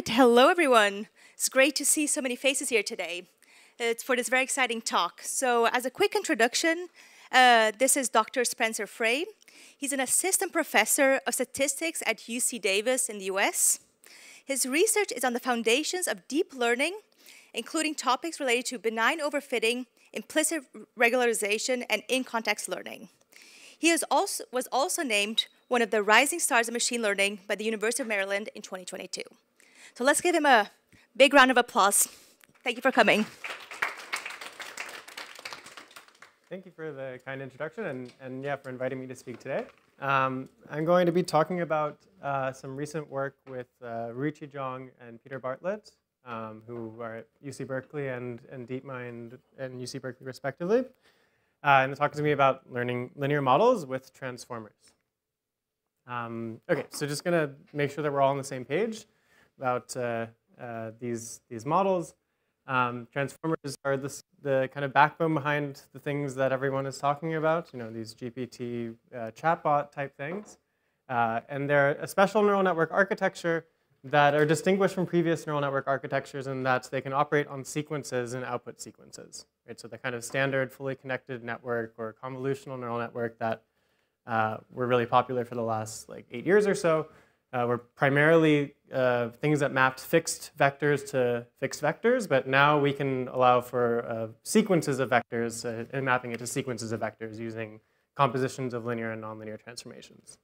right, hello everyone. It's great to see so many faces here today. It's for this very exciting talk. So as a quick introduction, this is Dr. Spencer Frei. He's an assistant professor of statistics at UC Davis in the US. His research is on the foundations of deep learning, including topics related to benign overfitting, implicit regularization, and in-context learning. He was also named one of the rising stars of machine learning by the University of Maryland in 2022. So let's give him a big round of applause. Thank you for coming. Thank you for the kind introduction and yeah, for inviting me to speak today. I'm going to be talking about some recent work with Ruiqi Zhang and Peter Bartlett, who are at UC Berkeley and DeepMind and UC Berkeley respectively. And they're talking to me about learning linear models with transformers. Okay, so just gonna make sure that we're all on the same page about these models. Transformers are the kind of backbone behind the things that everyone is talking about, you know, these GPT chatbot type things. And they're a special neural network architecture that are distinguished from previous neural network architectures in that they can operate on sequences and output sequences. Right? So the kind of standard fully connected network or convolutional neural network that were really popular for the last like 8 years or so were primarily things that mapped fixed vectors to fixed vectors, but now we can allow for sequences of vectors and mapping it to sequences of vectors using compositions of linear and nonlinear transformations.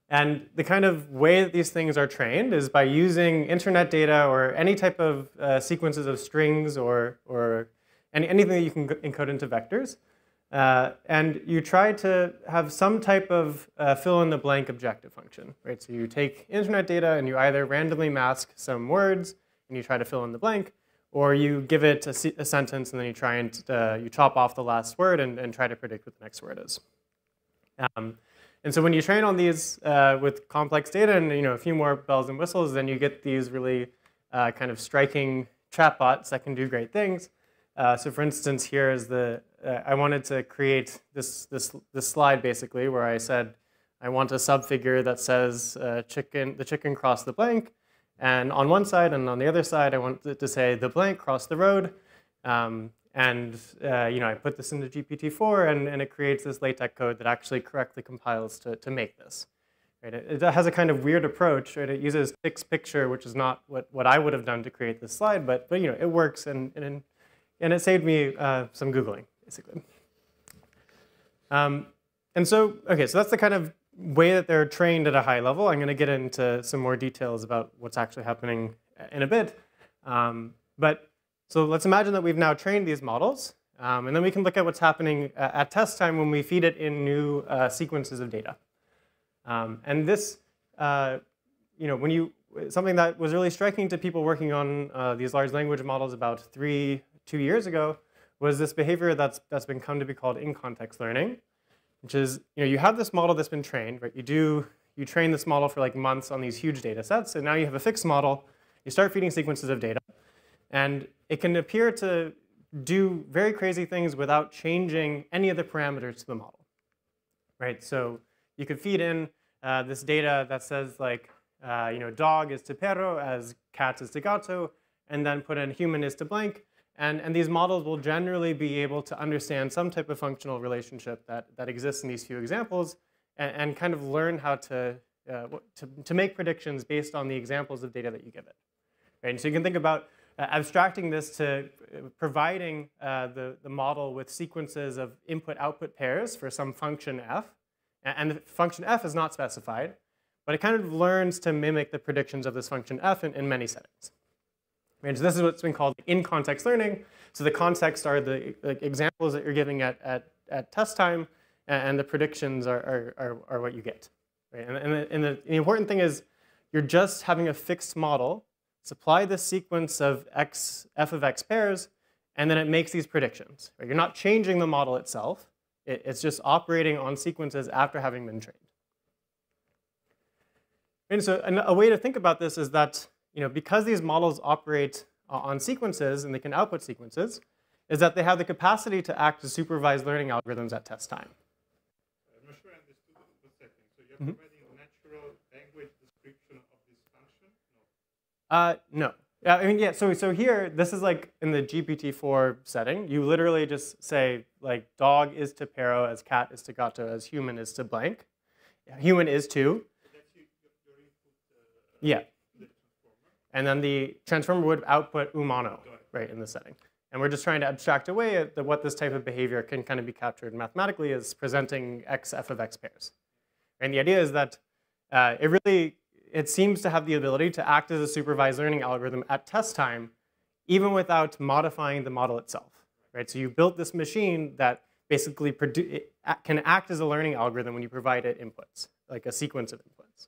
And the kind of way that these things are trained is by using internet data or any type of sequences of strings or anything that you can encode into vectors. And you try to have some type of fill-in-the-blank objective function, right? So you take internet data and you either randomly mask some words and you try to fill in the blank, or you give it a sentence and then you try and you chop off the last word and try to predict what the next word is. And so when you train on these with complex data and a few more bells and whistles, then you get these really kind of striking chatbots that can do great things. So for instance, here is I wanted to create this slide basically where I said I want a subfigure that says the chicken crossed the blank, and on one side and on the other side I want it to say the blank crossed the road. I put this into GPT-4 and it creates this LaTeX code that actually correctly compiles to make this. Right? It has a kind of weird approach. Right? It uses fixed picture, which is not what I would have done to create this slide, but it works and it saved me some Googling, basically. So that's the kind of way that they're trained at a high level. I'm going to get into some more details about what's actually happening in a bit. So let's imagine that we've now trained these models, and then we can look at what's happening at test time when we feed it in new sequences of data. And this, something that was really striking to people working on these large language models about 2 years ago was this behavior that's been come to be called in-context learning, which is you have this model that's been trained, right? You train this model for like months on these huge data sets, and now you have a fixed model. You start feeding sequences of data. And it can appear to do very crazy things without changing any of the parameters to the model, right? So you could feed in this data that says like, dog is to perro as cat is to gato, and then put in human is to blank. And these models will generally be able to understand some type of functional relationship that exists in these few examples and kind of learn how to make predictions based on the examples of data that you give it, right? And so you can think about abstracting this to providing the model with sequences of input-output pairs for some function f. And the function f is not specified, but it kind of learns to mimic the predictions of this function f in many settings. And so this is what's been called in-context learning. So the context are the examples that you're giving at test time, and the predictions are what you get. Right? And the important thing is you're just having a fixed model. Supply this sequence of f of x pairs, and then it makes these predictions. Right? You're not changing the model itself. It's just operating on sequences after having been trained. And so a way to think about this is that because these models operate on sequences and they can output sequences, is that they have the capacity to act as supervised learning algorithms at test time. I'm not sure I understood the second. So you're providing a natural language description of this function, No. I mean, yeah, so here, this is like in the GPT-4 setting. You literally just say, like, dog is to Pero as cat is to gato as human is to blank. Human is to. Yeah. And then the transformer would output umano, right, in the setting. And we're just trying to abstract away what this type of behavior can kind of be captured mathematically as presenting x f of x pairs. And the idea is that it seems to have the ability to act as a supervised learning algorithm at test time, even without modifying the model itself, right? So you built this machine that basically can act as a learning algorithm when you provide it inputs, like a sequence of inputs.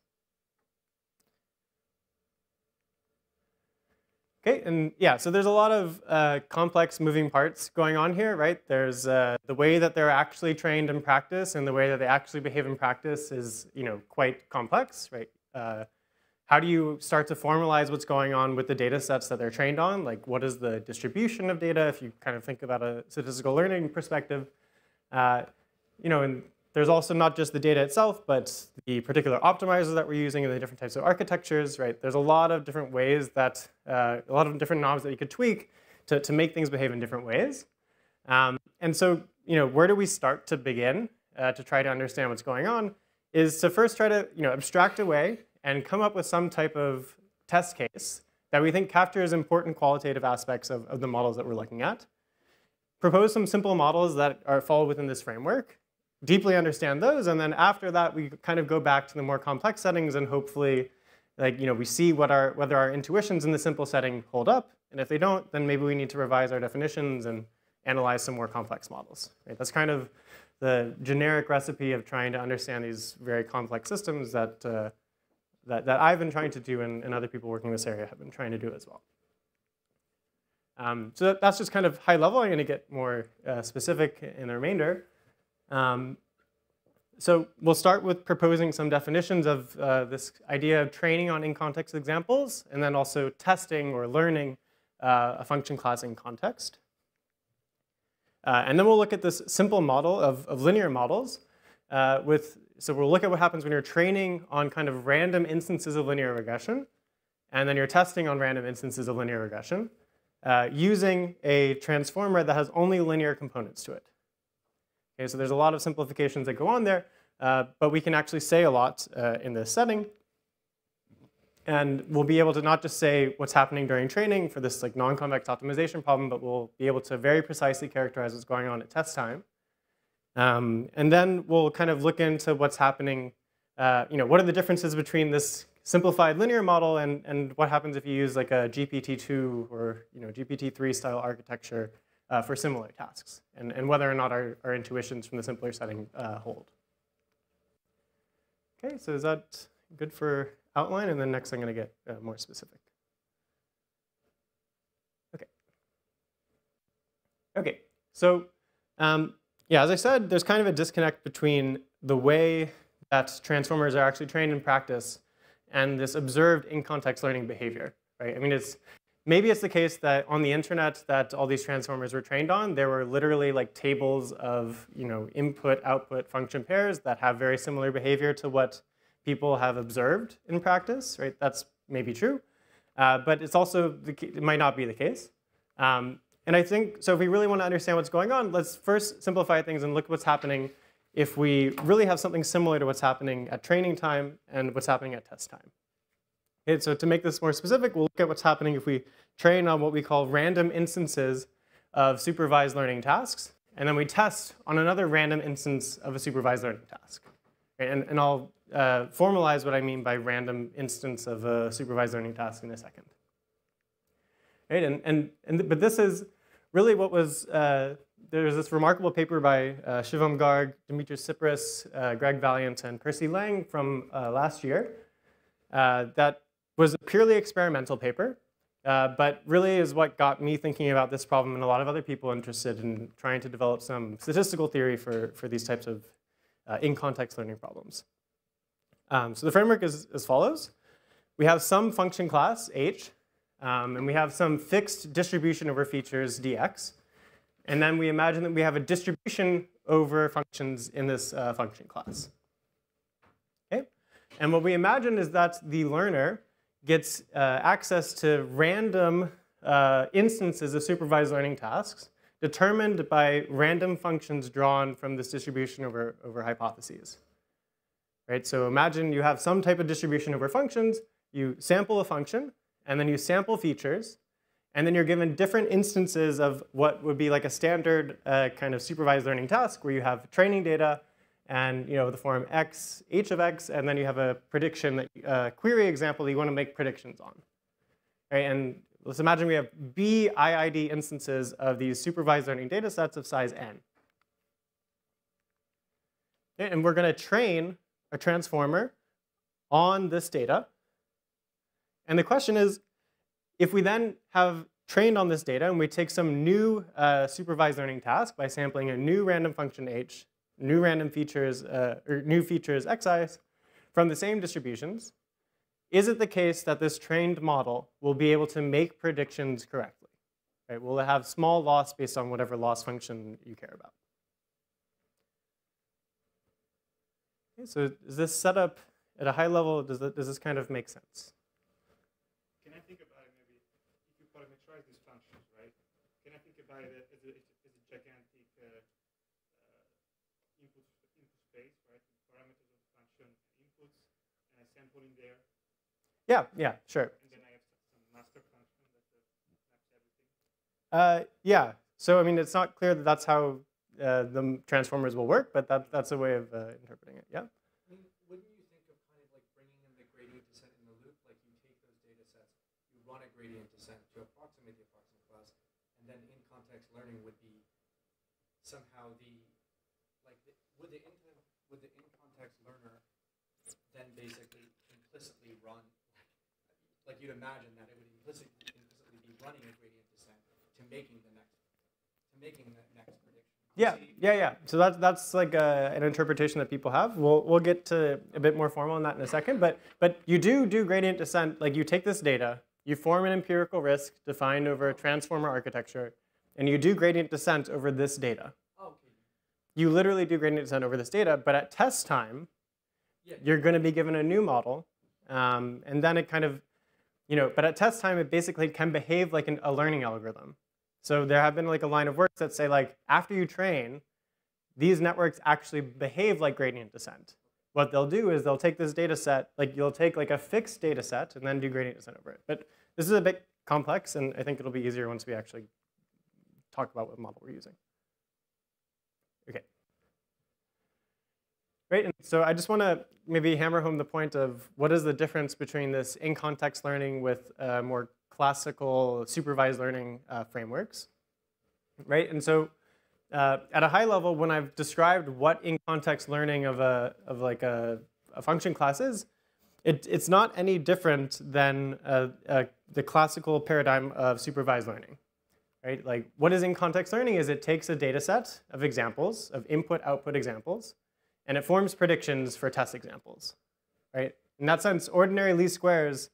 Okay, and yeah, so there's a lot of complex moving parts going on here, right? There's the way that they're actually trained in practice and the way that they actually behave in practice is, quite complex, right? How do you start to formalize what's going on with the data sets that they're trained on? Like, what is the distribution of data if you kind of think about a statistical learning perspective? And there's also not just the data itself, but the particular optimizers that we're using and the different types of architectures, right? There's a lot of different ways that, a lot of different knobs that you could tweak to make things behave in different ways. And so, where do we start to begin to try to understand what's going on is to first try to, abstract away and come up with some type of test case that we think captures important qualitative aspects of the models that we're looking at. Propose some simple models that fall within this framework, deeply understand those, and then after that, we kind of go back to the more complex settings and hopefully, we see whether our intuitions in the simple setting hold up, and if they don't, then maybe we need to revise our definitions and analyze some more complex models. Right? That's kind of the generic recipe of trying to understand these very complex systems that I've been trying to do and other people working in this area have been trying to do as well. So that's just kind of high level. I'm going to get more specific in the remainder. So we'll start with proposing some definitions of this idea of training on in-context examples, and then also testing or learning a function class in context. And then we'll look at this simple model of linear models. So we'll look at what happens when you're training on kind of random instances of linear regression, and then you're testing on random instances of linear regression, using a transformer that has only linear components to it. Okay, so there's a lot of simplifications that go on there, but we can actually say a lot in this setting. And we'll be able to not just say what's happening during training for this non-convex optimization problem, but we'll be able to very precisely characterize what's going on at test time. And then we'll kind of look into what's happening, what are the differences between this simplified linear model and what happens if you use like a GPT-2 or GPT-3 style architecture for similar tasks, and whether or not our intuitions from the simpler setting hold. Okay, so is that good for outline? And then next I'm going to get more specific. Okay, so yeah, as I said, there's kind of a disconnect between the way that transformers are actually trained in practice and this observed in-context learning behavior, right? I mean, maybe it's the case that on the internet that all these transformers were trained on, there were literally like tables of input-output function pairs that have very similar behavior to what people have observed in practice, right? That's maybe true, but it's also it might not be the case. And I think, so if we really want to understand what's going on, let's first simplify things and look at what's happening if we really have something similar to what's happening at training time and what's happening at test time. Okay, so to make this more specific, we'll look at what's happening if we train on what we call random instances of supervised learning tasks, and then we test on another random instance of a supervised learning task. Okay, and I'll formalize what I mean by random instance of a supervised learning task in a second. Right, but this is really what was, there's this remarkable paper by Shivam Garg, Dimitris Tsipras, Greg Valiant, and Percy Lang from last year that was a purely experimental paper, but really is what got me thinking about this problem and a lot of other people interested in trying to develop some statistical theory for these types of in-context learning problems. So the framework is as follows. We have some function class, h, and we have some fixed distribution over features, dx. And then we imagine that we have a distribution over functions in this function class. Okay? And what we imagine is that the learner gets access to random instances of supervised learning tasks determined by random functions drawn from this distribution over hypotheses. Right? So imagine you have some type of distribution over functions, you sample a function, and then you sample features, and then you're given different instances of what would be like a standard kind of supervised learning task where you have training data and the form x, h of x, and then you have a prediction that query example that you want to make predictions on. Right? And let's imagine we have b IID instances of these supervised learning data sets of size n. Okay, and we're going to train a transformer on this data. And the question is, if we then have trained on this data and we take some new supervised learning task by sampling a new random function h, new random features, or new features xi's from the same distributions, is it the case that this trained model will be able to make predictions correctly? Right? Will it have small loss based on whatever loss function you care about? Okay, so is this setup at a high level? Does this kind of make sense? Can I think about it maybe, if you parameterize these functions, right? Can I think about it as a gigantic input space, right? Parameters of the function and inputs, and I sample in there. Yeah, sure. And then I have some master function that maps everything. Yeah, so I mean, it's not clear that that's how the transformers will work, but that's a way of interpreting it, yeah? I mean, wouldn't you think of kind of like bringing in the gradient descent in the loop? Like you take those data sets, you run a gradient descent to approximate the approximate class, and then in context learning would be somehow would the in context learner then basically implicitly run, like you'd imagine that it would implicitly be running a gradient descent to making the next prediction. Yeah. So that's like an interpretation that people have. We'll get to a bit more formal on that in a second. But you do gradient descent. Like you take this data, you form an empirical risk defined over a transformer architecture, and you do gradient descent over this data. Oh, okay. You literally do gradient descent over this data, but at test time, you're going to be given a new model, and then it kind of, but at test time, it basically can behave like a learning algorithm. So there have been like a line of work that say like, after you train, these networks actually behave like gradient descent. What they'll do is they'll take this data set, like you'll take like a fixed data set and then do gradient descent over it. But this is a bit complex, and I think it'll be easier once we actually talk about what model we're using. Okay. Great, and so I just want to maybe hammer home the point of what is the difference between this in-context learning with more classical supervised learning frameworks, right? And so at a high level, when I've described what in-context learning of a function class is, it's not any different than the classical paradigm of supervised learning, right? Like what is in-context learning is it takes a data set of examples, of input-output examples, and it forms predictions for test examples, right? In that sense, ordinary least squares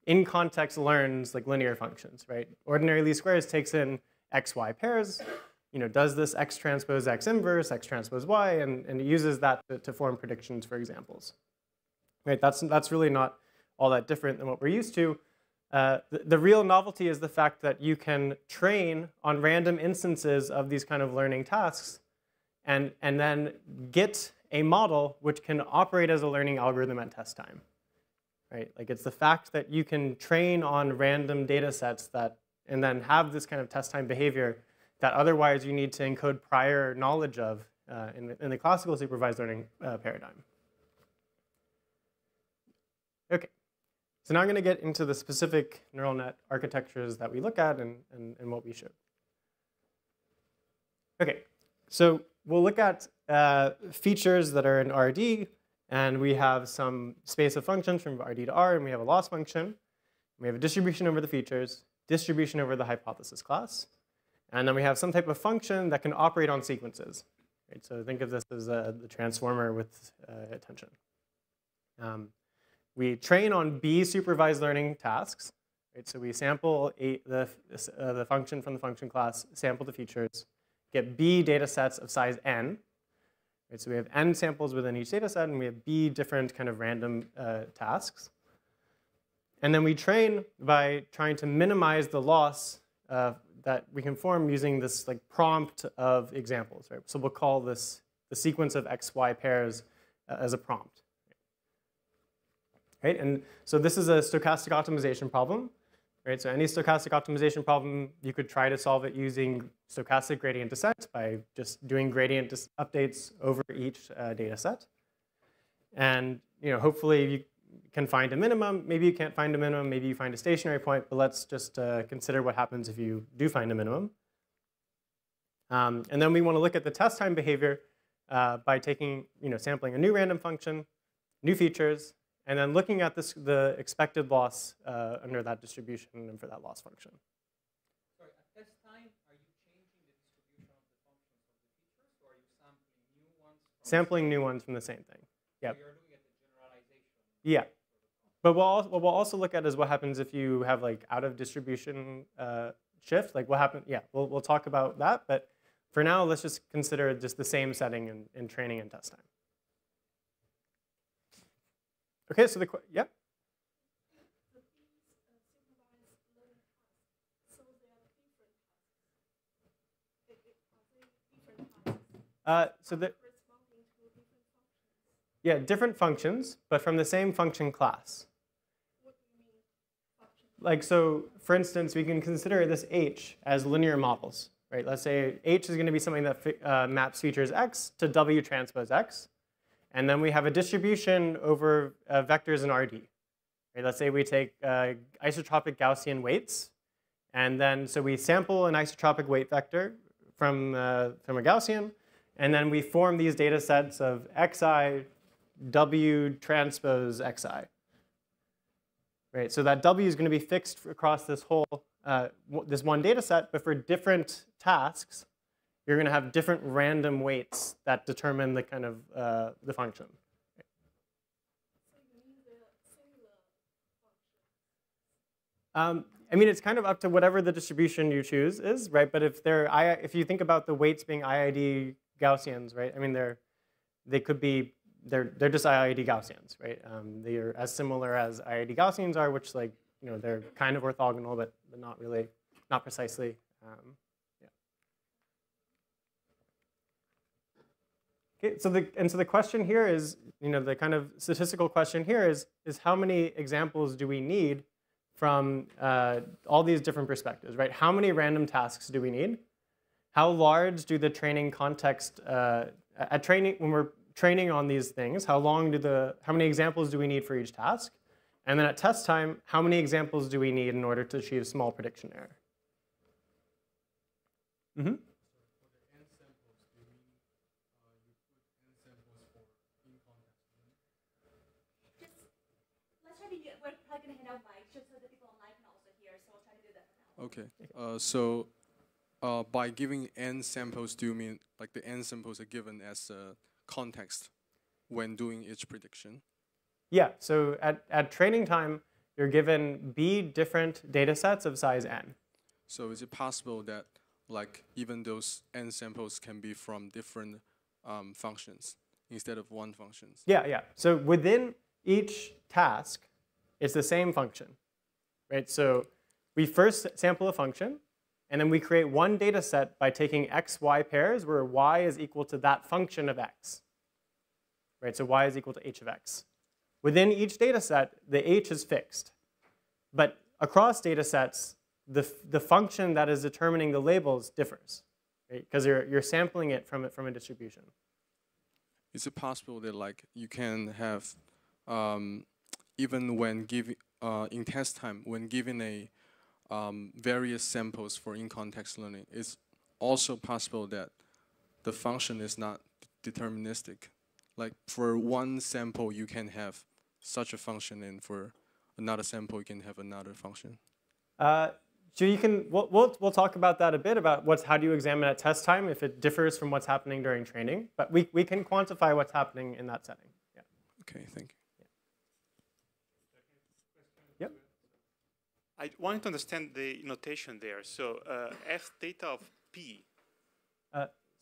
in context learns like linear functions, right? Ordinary least squares takes in x, y pairs, does this x transpose x inverse, x transpose y, and it uses that to form predictions for examples, right? That's really not all that different than what we're used to. The real novelty is the fact that you can train on random instances of these kind of learning tasks and then get a model which can operate as a learning algorithm at test time, right? Like it's the fact that you can train on random data sets and then have this kind of test time behavior that otherwise you need to encode prior knowledge of in the classical supervised learning paradigm. Okay, so now I'm going to get into the specific neural net architectures that we look at and what we showed. Okay, so we'll look at features that are in RD, and we have some space of functions from RD to R, and we have a loss function. We have a distribution over the features, distribution over the hypothesis class, and then we have some type of function that can operate on sequences. Right? So think of this as the transformer with attention. We train on B supervised learning tasks. Right? So we sample the function from the function class, sample the features, get B data sets of size n. Right, so we have n samples within each data set, and we have B different kind of random tasks. And then we train by trying to minimize the loss that we can form using this like prompt of examples, right? So we'll call this the sequence of XY pairs as a prompt. Right? And so this is a stochastic optimization problem. Right? So any stochastic optimization problem, you could try to solve it using stochastic gradient descent by just doing gradient updates over each data set. And hopefully you can find a minimum. Maybe you can't find a minimum. Maybe you find a stationary point. But let's just consider what happens if you do find a minimum. And then we want to look at the test time behavior by taking, sampling a new random function, new features, and then looking at the expected loss under that distribution and for that loss function. Sorry, at test time, are you changing the distribution of the functions of the features, or are you sampling new ones? Sampling new ones from the same thing. Yep. So you're looking at the generalization. Yeah. But what we'll also look at is what happens if you have like out of distribution shift. Like what happens? Yeah, we'll talk about that. But for now, let's just consider just the same setting in training and test time. Okay, so yeah. Yeah, different functions, but from the same function class. What do you mean, function? Like, so for instance, we can consider this H as linear models, right? Let's say H is going to be something that maps features X to W transpose X. And then we have a distribution over vectors in RD. Right? Let's say we take isotropic Gaussian weights. And then, so we sample an isotropic weight vector from a Gaussian. And then we form these data sets of Xi, W transpose Xi. Right? So that W is going to be fixed across this whole, this one data set. But for different tasks, you're going to have different random weights that determine the kind of the function. So you mean the similar functions? I mean, it's kind of up to whatever the distribution you choose is, right? But if you think about the weights being IID Gaussians, right? I mean, they're just IID Gaussians, right? They are as similar as IID Gaussians are, which they're kind of orthogonal, but not really, not precisely. Okay, so the question here is, the kind of statistical question here is how many examples do we need from all these different perspectives, right? How many random tasks do we need? How large do the training context, at training, when we're training on these things, how many examples do we need for each task? And then at test time, how many examples do we need in order to achieve small prediction error? Mm-hmm. We're probably going to hand out mics just so the people online can also hear, so we'll try to do that for now. Okay, so by giving n samples, do you mean like the n samples are given as a context when doing each prediction? Yeah, so at training time, you're given B different data sets of size n. So is it possible that like even those n samples can be from different functions instead of one function? Yeah. So within each task, it's the same function, right? So we first sample a function, and then we create one data set by taking x, y pairs where y is equal to that function of x, right? So y is equal to h of x. Within each data set, the h is fixed. But across data sets, the function that is determining the labels differs, right? Because you're sampling it from a distribution. Is it possible that like you can have even when giving in test time, when given a various samples for in-context learning, it's also possible that the function is not deterministic. Like for one sample, you can have such a function, and for another sample, you can have another function. So you can we'll talk about that a bit about how do you examine at test time if it differs from what's happening during training. But we can quantify what's happening in that setting. Yeah. Okay, thank you. Yep. I wanted to understand the notation there. So f theta of p.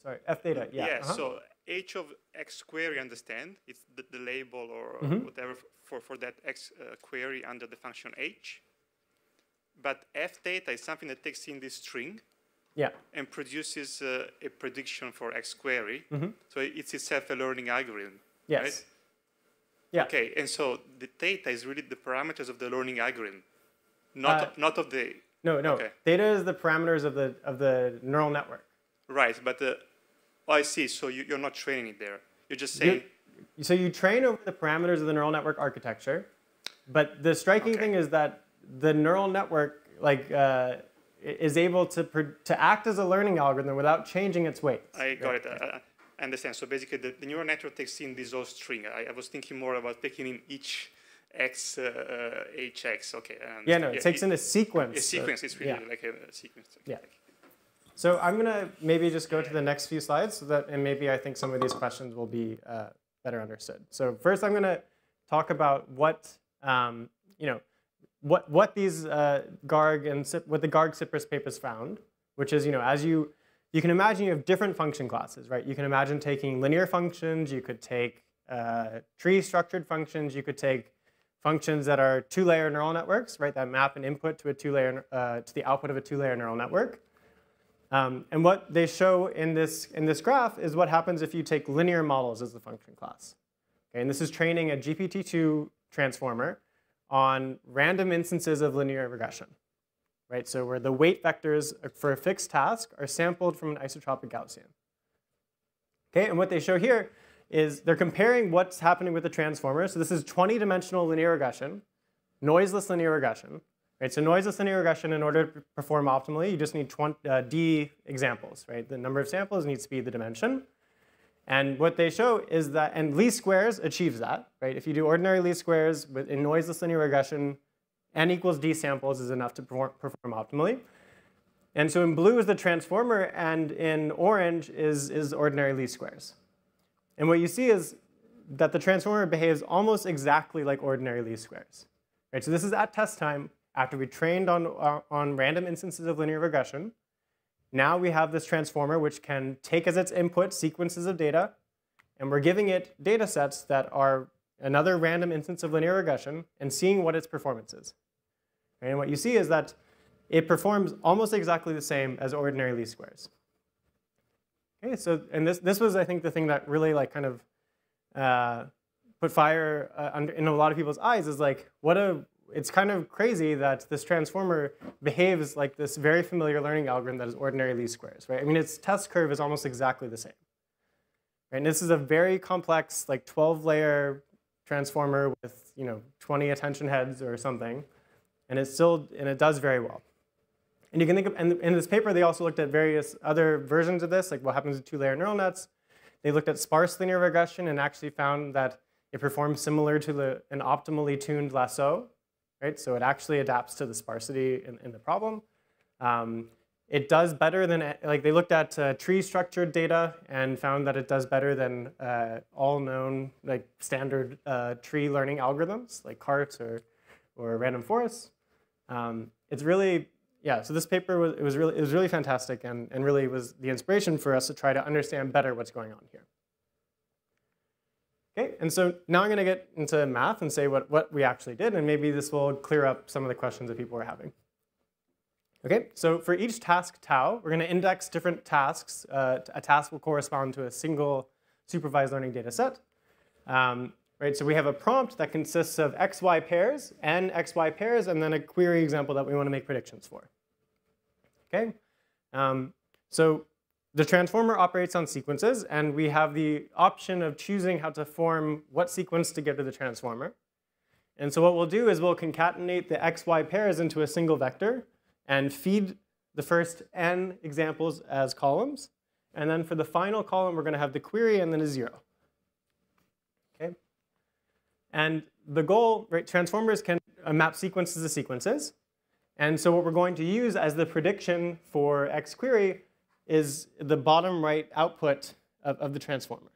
Sorry, f theta. Yeah. Yeah. So h of x query, understand, it's the label or whatever for that x query under the function h. But f theta is something that takes in this string and produces a prediction for x query. So it's itself a learning algorithm, right? Yeah. Okay, and so the theta is really the parameters of the learning algorithm, not of the... No. Okay. Theta is the parameters of the neural network. Right, but oh, I see. So you're not training it there. You're just saying... So you train over the parameters of the neural network architecture, but the striking thing is that the neural network is able to act as a learning algorithm without changing its weights. I got it. I understand. So basically, the neural network takes in this whole string. I was thinking more about taking in each x, hx. Okay. Yeah, no, it takes in a sequence. A sequence is really like a sequence. Okay. Yeah. So I'm going to maybe just go to the next few slides, and maybe I think some of these questions will be better understood. So first, I'm going to talk about what what these what the Garg-Cypress papers found, which is, as you can imagine, you have different function classes, right? You can imagine taking linear functions, you could take tree structured functions, you could take functions that are two-layer neural networks, right? That map an input to a two-layer to the output of a two-layer neural network. And what they show in this graph is what happens if you take linear models as the function class. Okay, and this is training a GPT-2 transformer on random instances of linear regression, right? So where the weight vectors for a fixed task are sampled from an isotropic Gaussian. Okay, and what they show here is they're comparing what's happening with the transformer. So this is 20-dimensional linear regression, noiseless linear regression. Right, so noiseless linear regression, in order to perform optimally, you just need d examples, right? The number of samples needs to be the dimension. And what they show is that, and least squares achieves that, right? If you do ordinary least squares in noiseless linear regression, n equals d samples is enough to perform optimally. And so in blue is the transformer, and in orange is ordinary least squares. And what you see is that the transformer behaves almost exactly like ordinary least squares. Right, so this is at test time, after we trained on random instances of linear regression. Now we have this transformer which can take as its input sequences of data, and we're giving it data sets that are another random instance of linear regression and seeing what its performance is. And what you see is that it performs almost exactly the same as ordinary least squares. Okay, so, and this was, I think, the thing that really kind of put fire in a lot of people's eyes, is like, it's kind of crazy that this transformer behaves like this very familiar learning algorithm that is ordinary least squares, right? I mean, its test curve is almost exactly the same. Right? And this is a very complex, 12-layer transformer with 20 attention heads or something, and it does very well. And you can think of, and in this paper, they also looked at various other versions of this, like what happens with two-layer neural nets. They looked at sparse linear regression and actually found that it performs similar to an optimally tuned lasso. Right? So it actually adapts to the sparsity in the problem. It does better than, they looked at tree structured data and found that it does better than all known standard tree learning algorithms like CART or random forests. It's really, so this paper was really fantastic and really was the inspiration for us to try to understand better what's going on here. Okay, and so now I'm going to get into math and say what we actually did, and maybe this will clear up some of the questions that people were having. Okay, so for each task tau, we're going to index different tasks. A task will correspond to a single supervised learning data set. Right, so we have a prompt that consists of xy pairs, n xy pairs, and then a query example that we want to make predictions for. Okay, so the transformer operates on sequences, and we have the option of choosing how to form what sequence to give to the transformer. And so what we'll do is we'll concatenate the xy pairs into a single vector and feed the first n examples as columns. And then for the final column, we're going to have the query and then a 0. Okay? And the goal, right, transformers can map sequences to sequences. And so what we're going to use as the prediction for x query is the bottom right output of the transformer.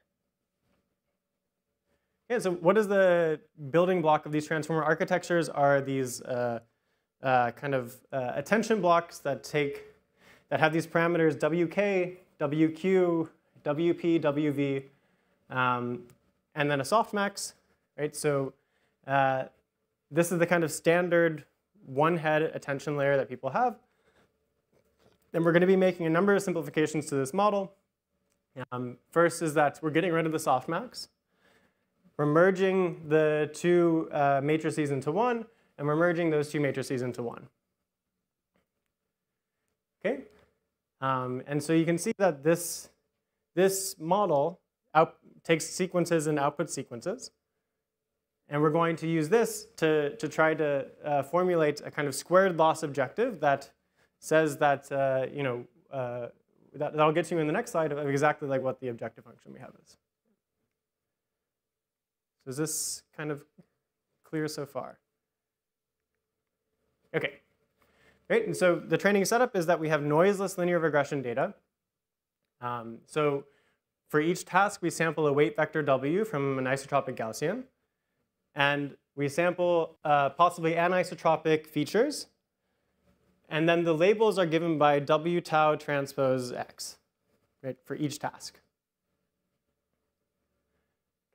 Okay, so what is the building block of these transformer architectures are these kind of attention blocks that have these parameters wk, wq, wp, wv, and then a softmax, right? So this is the kind of standard one-head attention layer that people have. And we're going to be making a number of simplifications to this model. First is that we're getting rid of the softmax. We're merging the two matrices into one, and we're merging those two matrices into one. Okay? And so you can see that this model takes sequences and outputs sequences. And we're going to use this to try to formulate a kind of squared loss objective that says that, that'll get you in the next slide of exactly like what the objective function we have is. So is this kind of clear so far? OK. Great. And so the training setup is that we have noiseless linear regression data. So for each task, we sample a weight vector W from an isotropic Gaussian. And we sample possibly anisotropic features. And then the labels are given by W tau transpose X, right, for each task.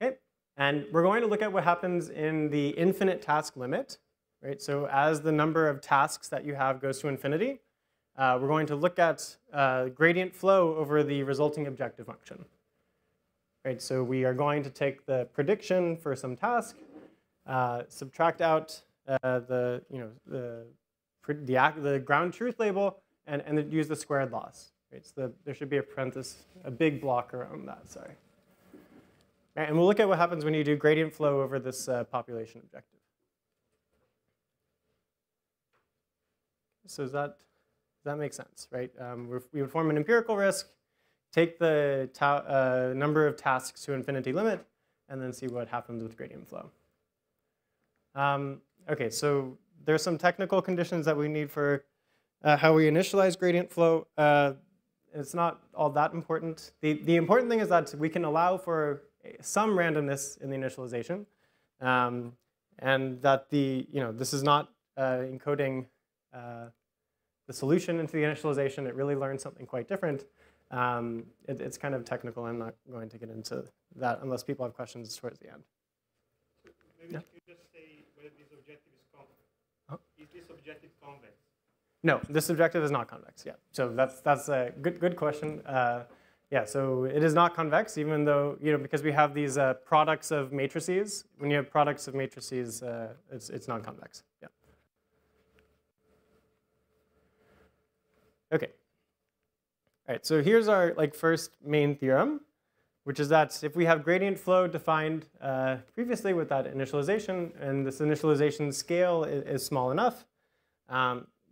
Okay. And we're going to look at what happens in the infinite task limit. Right? So as the number of tasks that you have goes to infinity, we're going to look at gradient flow over the resulting objective function. Right? So we are going to take the prediction for some task, subtract out the ground truth label, and use the squared loss. Right? So there should be a parenthesis, a big block around that. Sorry. Right? And we'll look at what happens when you do gradient flow over this population objective. So does that make sense, right? We would form an empirical risk, take the number of tasks to infinity limit, and then see what happens with gradient flow. OK, so there's some technical conditions that we need for how we initialize gradient flow. It's not all that important. The important thing is that we can allow for some randomness in the initialization, and that this is not encoding the solution into the initialization. It really learns something quite different. It's kind of technical. I'm not going to get into that unless people have questions towards the end. So maybe you could just say whether this objective is convex. Oh. Is this objective convex? No, this objective is not convex. Yeah. So that's a good question. Yeah. So it is not convex, even though because we have these products of matrices. When you have products of matrices, it's not convex. Yeah. OK. All right, so here's our first main theorem, which is that if we have gradient flow defined previously with that initialization, and this initialization scale is small enough,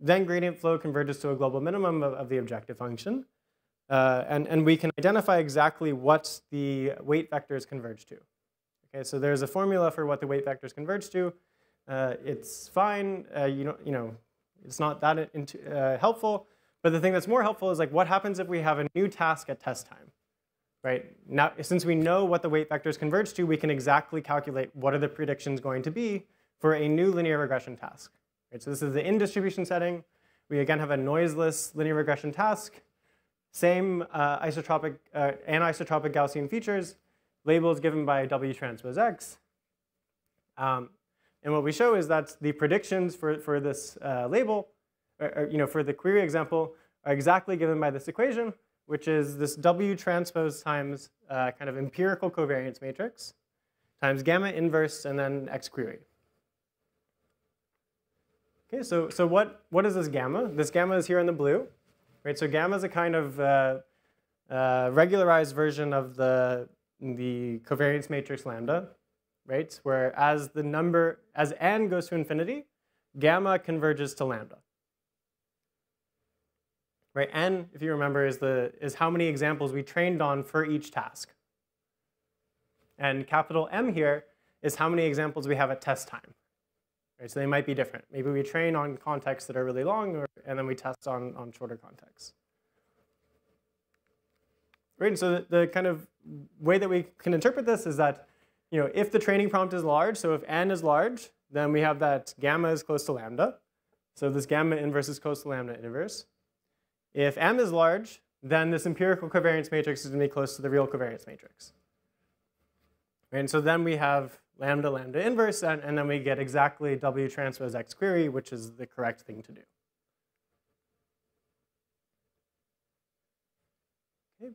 then gradient flow converges to a global minimum of the objective function. And we can identify exactly what the weight vectors converge to. Okay, so there's a formula for what the weight vectors converge to. It's fine. It's not that helpful. But the thing that's more helpful is what happens if we have a new task at test time, right? Now, since we know what the weight vectors converge to, we can exactly calculate what are the predictions going to be for a new linear regression task. Right? So this is the in distribution setting. We again have a noiseless linear regression task, same anisotropic Gaussian features, labels given by W transpose X. And what we show is that the predictions for this label, for the query example, are exactly given by this equation, which is this W transpose times kind of empirical covariance matrix times gamma inverse and then X query. Okay, so what is this gamma? This gamma is here in the blue, right? So gamma is a kind of regularized version of the covariance matrix lambda, right? Where as n goes to infinity, gamma converges to lambda. Right, n, if you remember, is how many examples we trained on for each task. And capital M here is how many examples we have at test time. Right, so they might be different. Maybe we train on contexts that are really long, and then we test on shorter contexts. Right, and so the kind of way that we can interpret this is that if the training prompt is large, so if n is large, then we have that gamma is close to lambda. So this gamma inverse is close to lambda inverse. If m is large, then this empirical covariance matrix is going to be close to the real covariance matrix. And so then we have lambda, lambda inverse, and then we get exactly W transpose X query, which is the correct thing to do. Okay.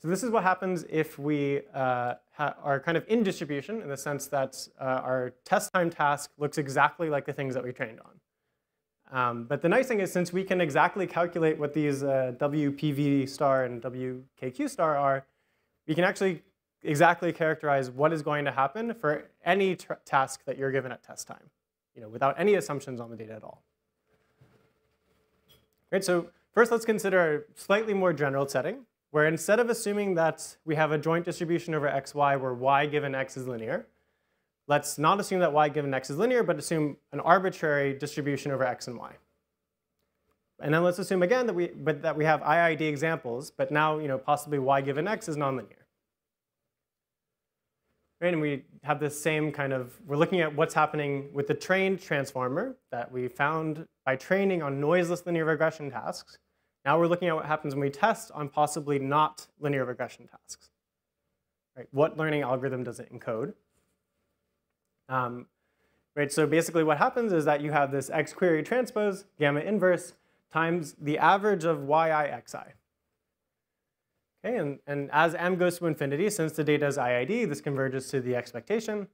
So this is what happens if we are kind of in distribution in the sense that our test time task looks exactly like the things that we trained on. But the nice thing is, since we can exactly calculate what these WPV star and WKQ star are, we can actually exactly characterize what is going to happen for any task that you're given at test time, without any assumptions on the data at all. Right, so first let's consider a slightly more general setting, where instead of assuming that we have a joint distribution over x, y, where y given x is linear, let's not assume that y given x is linear, but assume an arbitrary distribution over x and y. And then let's assume again that we have IID examples, but now possibly y given x is nonlinear. Right, and we have this same kind of, we're looking at what's happening with the trained transformer that we found by training on noiseless linear regression tasks. Now we're looking at what happens when we test on possibly not linear regression tasks. Right, what learning algorithm does it encode? Right, so basically what happens is that you have this X query transpose, gamma inverse, times the average of yi xi. Okay, and as m goes to infinity, since the data is IID, this converges to the expectation.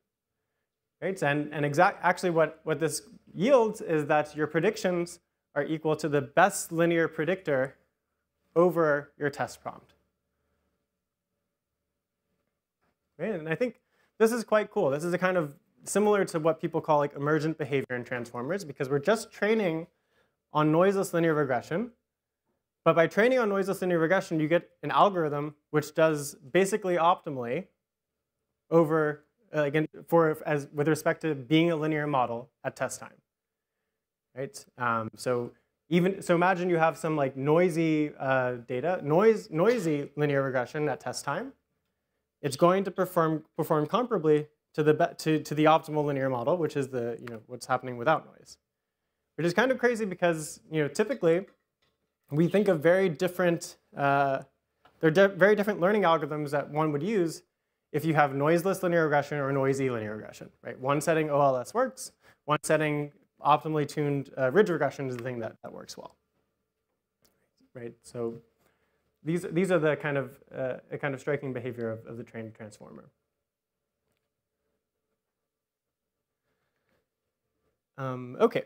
Right, and actually what this yields is that your predictions are equal to the best linear predictor over your test prompt. Right, and I think this is quite cool. This is a kind of similar to what people call like emergent behavior in transformers, because we're just training on noiseless linear regression. But by training on noiseless linear regression, you get an algorithm which does basically optimally over, with respect to being a linear model at test time. Right? So imagine you have some like noisy data, noisy linear regression at test time. It's going to perform comparably to the optimal linear model, which is what's happening without noise, which is kind of crazy because typically we think of very different very different learning algorithms that one would use if you have noiseless linear regression or noisy linear regression. Right? One setting OLS works. One setting optimally tuned ridge regression is the thing that works well. Right? So these are the kind of a kind of striking behavior of the trained transformer. Okay,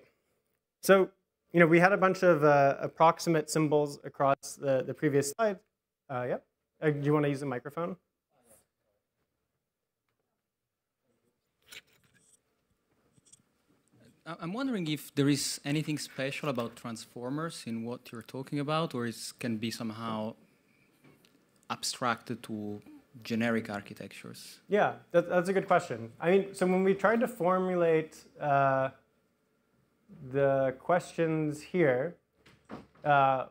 so we had a bunch of approximate symbols across the previous slide. Yeah. Do you want to use the microphone? I'm wondering if there is anything special about transformers in what you're talking about, or it can be somehow abstracted to generic architectures. Yeah, that's a good question. I mean, so when we tried to formulate the questions here,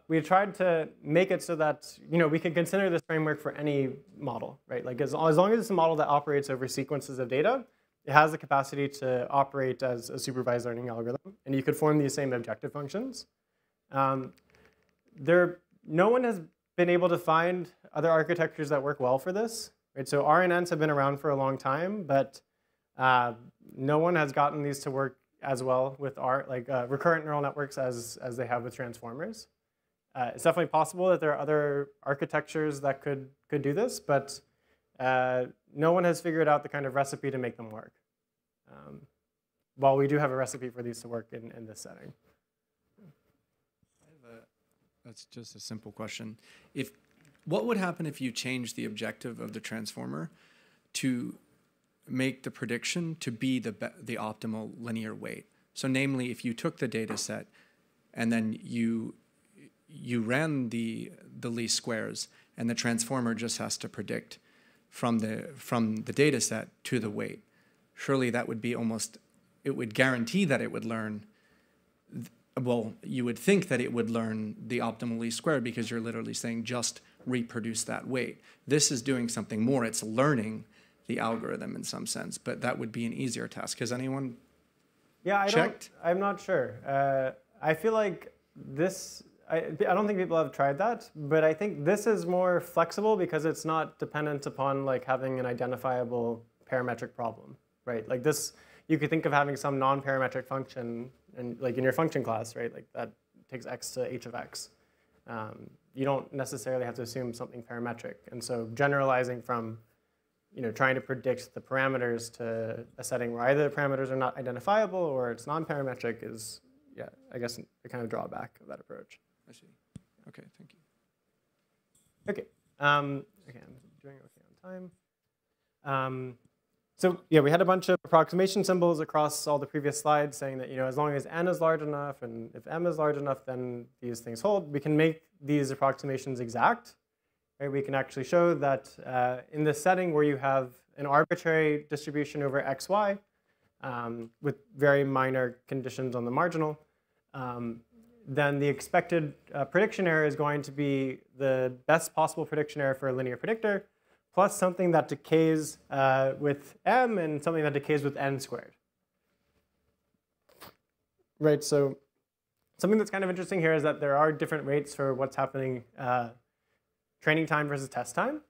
we tried to make it so that we could consider this framework for any model, right? Like as long as it's a model that operates over sequences of data, it has the capacity to operate as a supervised learning algorithm, and you could form these same objective functions. No one has been able to find other architectures that work well for this, right? So RNNs have been around for a long time, but no one has gotten these to work as well with recurrent neural networks as they have with transformers. It's definitely possible that there are other architectures that could do this, but no one has figured out the kind of recipe to make them work. While we do have a recipe for these to work in this setting. That's just a simple question. What would happen if you change the objective of the transformer to make the prediction to be the optimal linear weight? So namely, if you took the data set and then you ran the least squares, and the transformer just has to predict from the data set to the weight, surely that would be it would guarantee that it would learn, well, you would think that it would learn the optimal least square because you're literally saying just reproduce that weight. This is doing something more. It's learning the algorithm in some sense, but that would be an easier task. Has anyone checked? I'm not sure. I feel like this, I don't think people have tried that, but I think this is more flexible because it's not dependent upon like having an identifiable parametric problem, right? Like this, you could think of having some non-parametric function, and like in your function class, right? Like that takes x to h of x. You don't necessarily have to assume something parametric, and so generalizing from trying to predict the parameters to a setting where either the parameters are not identifiable or it's non-parametric is, yeah, I guess a kind of drawback of that approach. I see. Okay, thank you. Okay. Okay, I'm doing okay on time. So yeah, we had a bunch of approximation symbols across all the previous slides saying that as long as n is large enough and if m is large enough, then these things hold. We can make these approximations exact. Right? We can actually show that in this setting where you have an arbitrary distribution over xy with very minor conditions on the marginal, then the expected prediction error is going to be the best possible prediction error for a linear predictor, plus something that decays with m and something that decays with n squared. Right, so something that's kind of interesting here is that there are different rates for what's happening training time versus test time.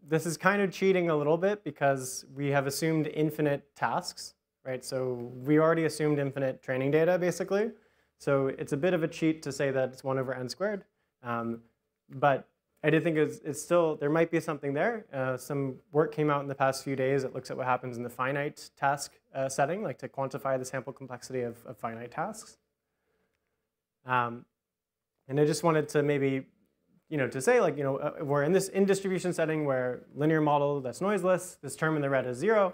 This is kind of cheating a little bit because we have assumed infinite tasks, right? So we already assumed infinite training data, basically. So it's a bit of a cheat to say that it's 1 over n squared. But I did think it's still, there might be something there. Some work came out in the past few days that looks at what happens in the finite task setting, like to quantify the sample complexity of finite tasks. And I just wanted to maybe to say like, we're in this in-distribution setting where linear model that's noiseless, this term in the red is 0,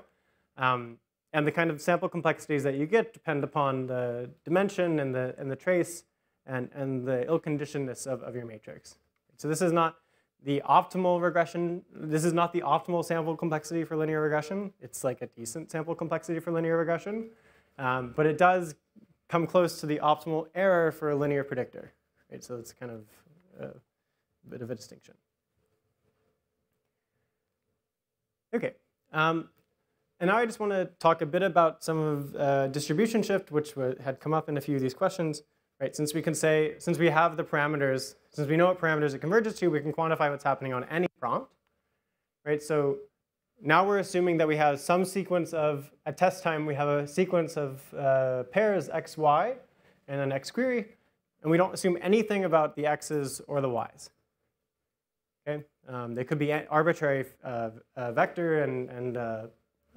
and the kind of sample complexities that you get depend upon the dimension and the trace and the ill-conditionedness of your matrix. So this is not the optimal regression. This is not the optimal sample complexity for linear regression. It's like a decent sample complexity for linear regression, but it does come close to the optimal error for a linear predictor. Right? So it's kind of a bit of a distinction. Okay, and now I just want to talk a bit about some of distribution shift, which had come up in a few of these questions. Right? Since we can say, since we have the parameters, since we know what parameters it converges to, we can quantify what's happening on any prompt. Right? So now we're assuming that we have some sequence of, at test time, we have a sequence of pairs x, y, and an x query, and we don't assume anything about the x's or the y's. Okay? They could be arbitrary vector and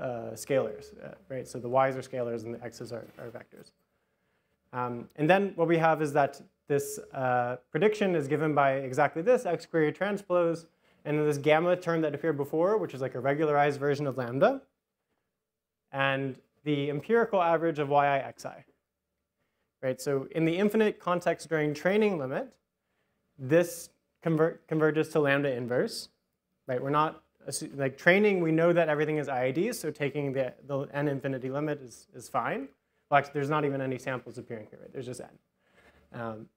scalars, right? So the y's are scalars and the x's are vectors. And then what we have is that this prediction is given by exactly this, x query transpose, and then this gamma term that appeared before, which is like a regularized version of lambda, and the empirical average of yi xi. Right? So in the infinite context during training limit, this converges to lambda inverse. Right? We're not, like training, we know that everything is IIDs, so taking the n infinity limit is fine. Well, actually, there's not even any samples appearing here, right? There's just n.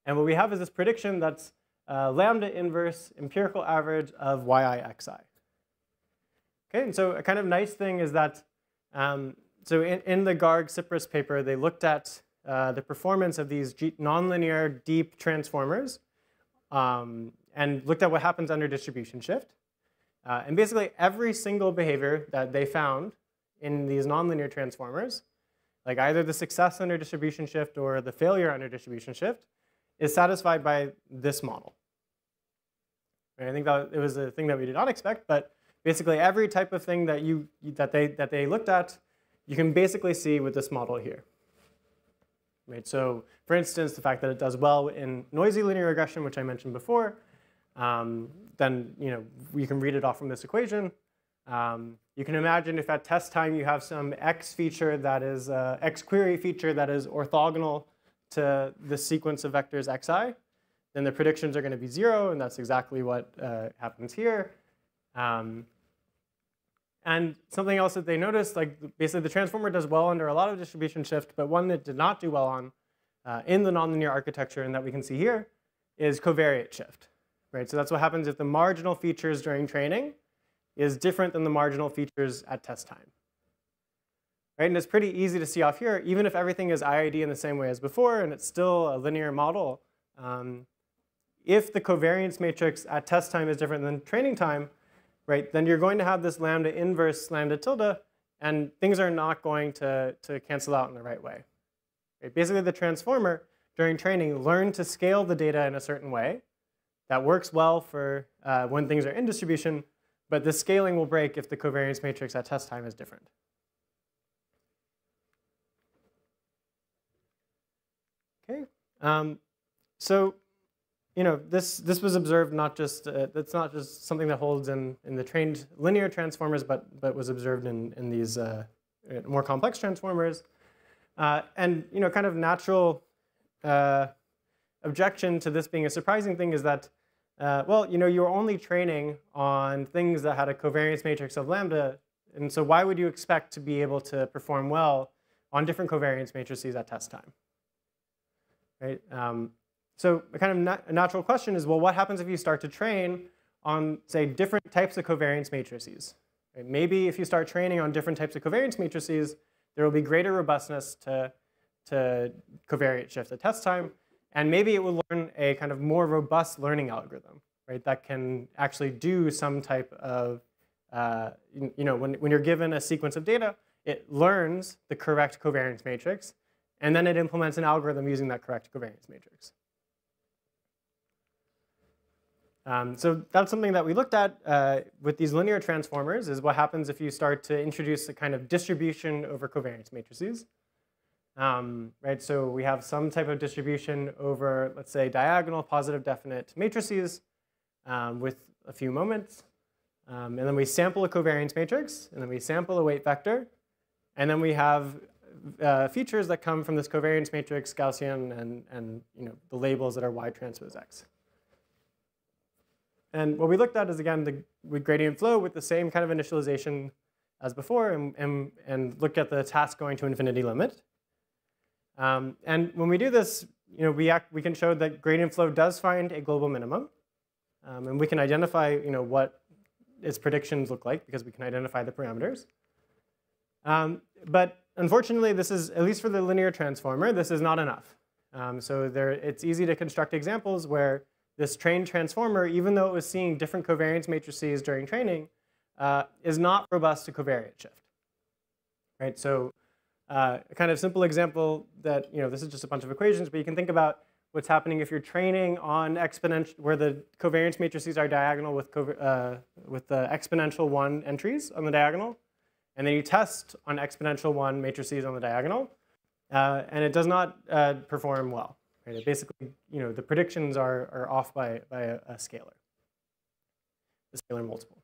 And what we have is this prediction that's lambda inverse empirical average of yi xi. Okay, and so a kind of nice thing is that, so in the Garg-Cyprus paper, they looked at the performance of these nonlinear deep transformers and looked at what happens under distribution shift. And basically, every single behavior that they found in these nonlinear transformers, like either the success under distribution shift or the failure under distribution shift, is satisfied by this model. And I think that it was a thing that we did not expect, but basically every type of thing that they looked at, you can basically see with this model here. Right? So for instance, the fact that it does well in noisy linear regression, which I mentioned before, then we can read it off from this equation. You can imagine if at test time you have some x feature that is x query feature that is orthogonal to the sequence of vectors xi, then the predictions are going to be 0, and that's exactly what happens here. And something else that they noticed, like basically the transformer does well under a lot of distribution shift, but one that did not do well on in the nonlinear architecture, and that we can see here, is covariate shift. Right? So that's what happens if the marginal features during training is different than the marginal features at test time. Right? And it's pretty easy to see off here, even if everything is IID in the same way as before, and it's still a linear model, if the covariance matrix at test time is different than training time, right, then you're going to have this lambda inverse lambda tilde, and things are not going to cancel out in the right way. Right? Basically, the transformer during training learned to scale the data in a certain way that works well for when things are in distribution, but the scaling will break if the covariance matrix at test time is different. Okay, so this was observed not just that's not just something that holds in the trained linear transformers, but was observed in these more complex transformers. And kind of natural objection to this being a surprising thing is that well, you're only training on things that had a covariance matrix of lambda, and so why would you expect to be able to perform well on different covariance matrices at test time? Right? So a kind of natural question is, well, what happens if you start to train on, say, different types of covariance matrices? Right? Maybe if you start training on different types of covariance matrices, there will be greater robustness to covariance shift at test time, and maybe it will learn a kind of more robust learning algorithm, right, that can actually do some type of, when you're given a sequence of data, it learns the correct covariance matrix, and then it implements an algorithm using that correct covariance matrix. So that's something that we looked at with these linear transformers, is what happens if you start to introduce a kind of distribution over covariance matrices. Right, so we have some type of distribution over, let's say, diagonal positive definite matrices with a few moments. And then we sample a covariance matrix, and then we sample a weight vector. And then we have features that come from this covariance matrix, Gaussian, and the labels that are Y transpose X. And what we looked at is, again, the gradient flow with the same kind of initialization as before, and looked at the task going to infinity limit. And when we do this, we can show that gradient flow does find a global minimum. And we can identify what its predictions look like, because we can identify the parameters. But unfortunately, this is, at least for the linear transformer, this is not enough. So it's easy to construct examples where this trained transformer, even though it was seeing different covariance matrices during training, is not robust to covariance shift. Right? So a kind of simple example that, this is just a bunch of equations, but you can think about what's happening if you're training on exponential, where the covariance matrices are diagonal with the exponential 1 entries on the diagonal, and then you test on exponential 1 matrices on the diagonal, and it does not perform well. Right? It basically, the predictions are off by a scalar, the scalar multiple.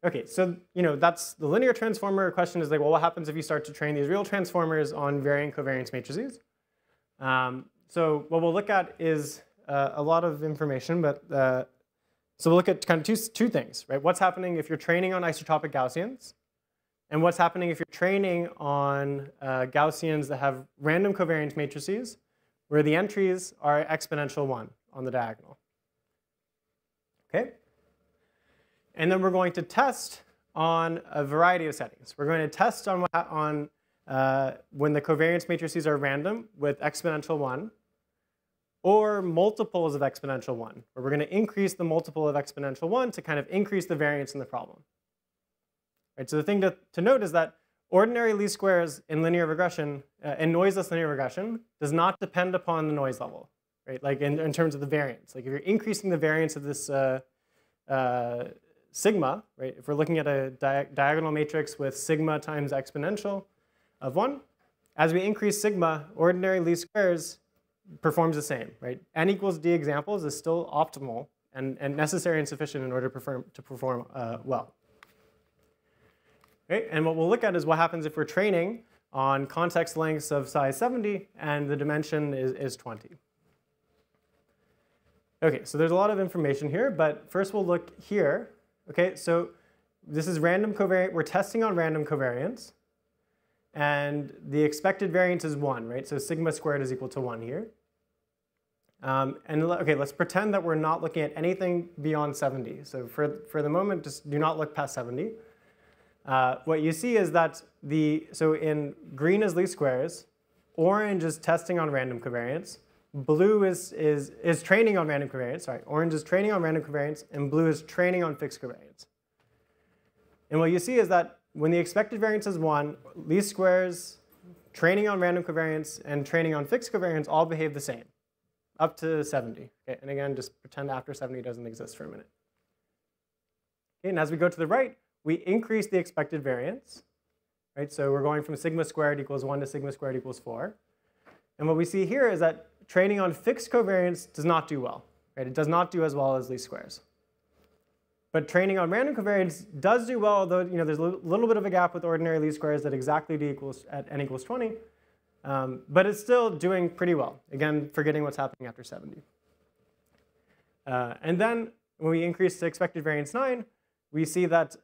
Okay, so that's the linear transformer. Question is like, well, what happens if you start to train these real transformers on varying covariance matrices? So what we'll look at is a lot of information, but so we'll look at kind of two things, right? What's happening if you're training on isotropic Gaussians, and what's happening if you're training on Gaussians that have random covariance matrices, where the entries are exponential 1 on the diagonal. Okay? And then we're going to test on a variety of settings. We're going to test on when the covariance matrices are random with exponential 1, or multiples of exponential 1, where we're going to increase the multiple of exponential 1 to kind of increase the variance in the problem. Right, so the thing to note is that ordinary least squares in linear regression, in noiseless linear regression, does not depend upon the noise level, right? Like in terms of the variance. Like if you're increasing the variance of this sigma, right? If we're looking at a diagonal matrix with sigma times exponential of 1, as we increase sigma, ordinary least squares performs the same, right? N equals d examples is still optimal and necessary and sufficient in order to perform well. Okay? And what we'll look at is what happens if we're training on context lengths of size 70 and the dimension is 20. Okay, so there's a lot of information here, but first we'll look here. Okay, so this is random covariance. We're testing on random covariance, and the expected variance is 1, right? So sigma squared is equal to 1 here. Okay, let's pretend that we're not looking at anything beyond 70. So for the moment, just do not look past 70. What you see is that so in green is least squares, orange is testing on random covariance, blue is training on random covariance. Sorry, orange is training on random covariance, and blue is training on fixed covariance. And what you see is that when the expected variance is 1, least squares, training on random covariance, and training on fixed covariance all behave the same, up to 70. Okay? And again, just pretend after 70 doesn't exist for a minute. Okay, and as we go to the right, we increase the expected variance. Right? So we're going from sigma squared equals 1 to sigma squared equals 4. And what we see here is that training on fixed covariance does not do well. Right? It does not do as well as least squares. But training on random covariance does do well, although there's a little bit of a gap with ordinary least squares that exactly d equals at n equals 20. But it's still doing pretty well. Again, forgetting what's happening after 70. And then when we increase the expected variance 9, we see that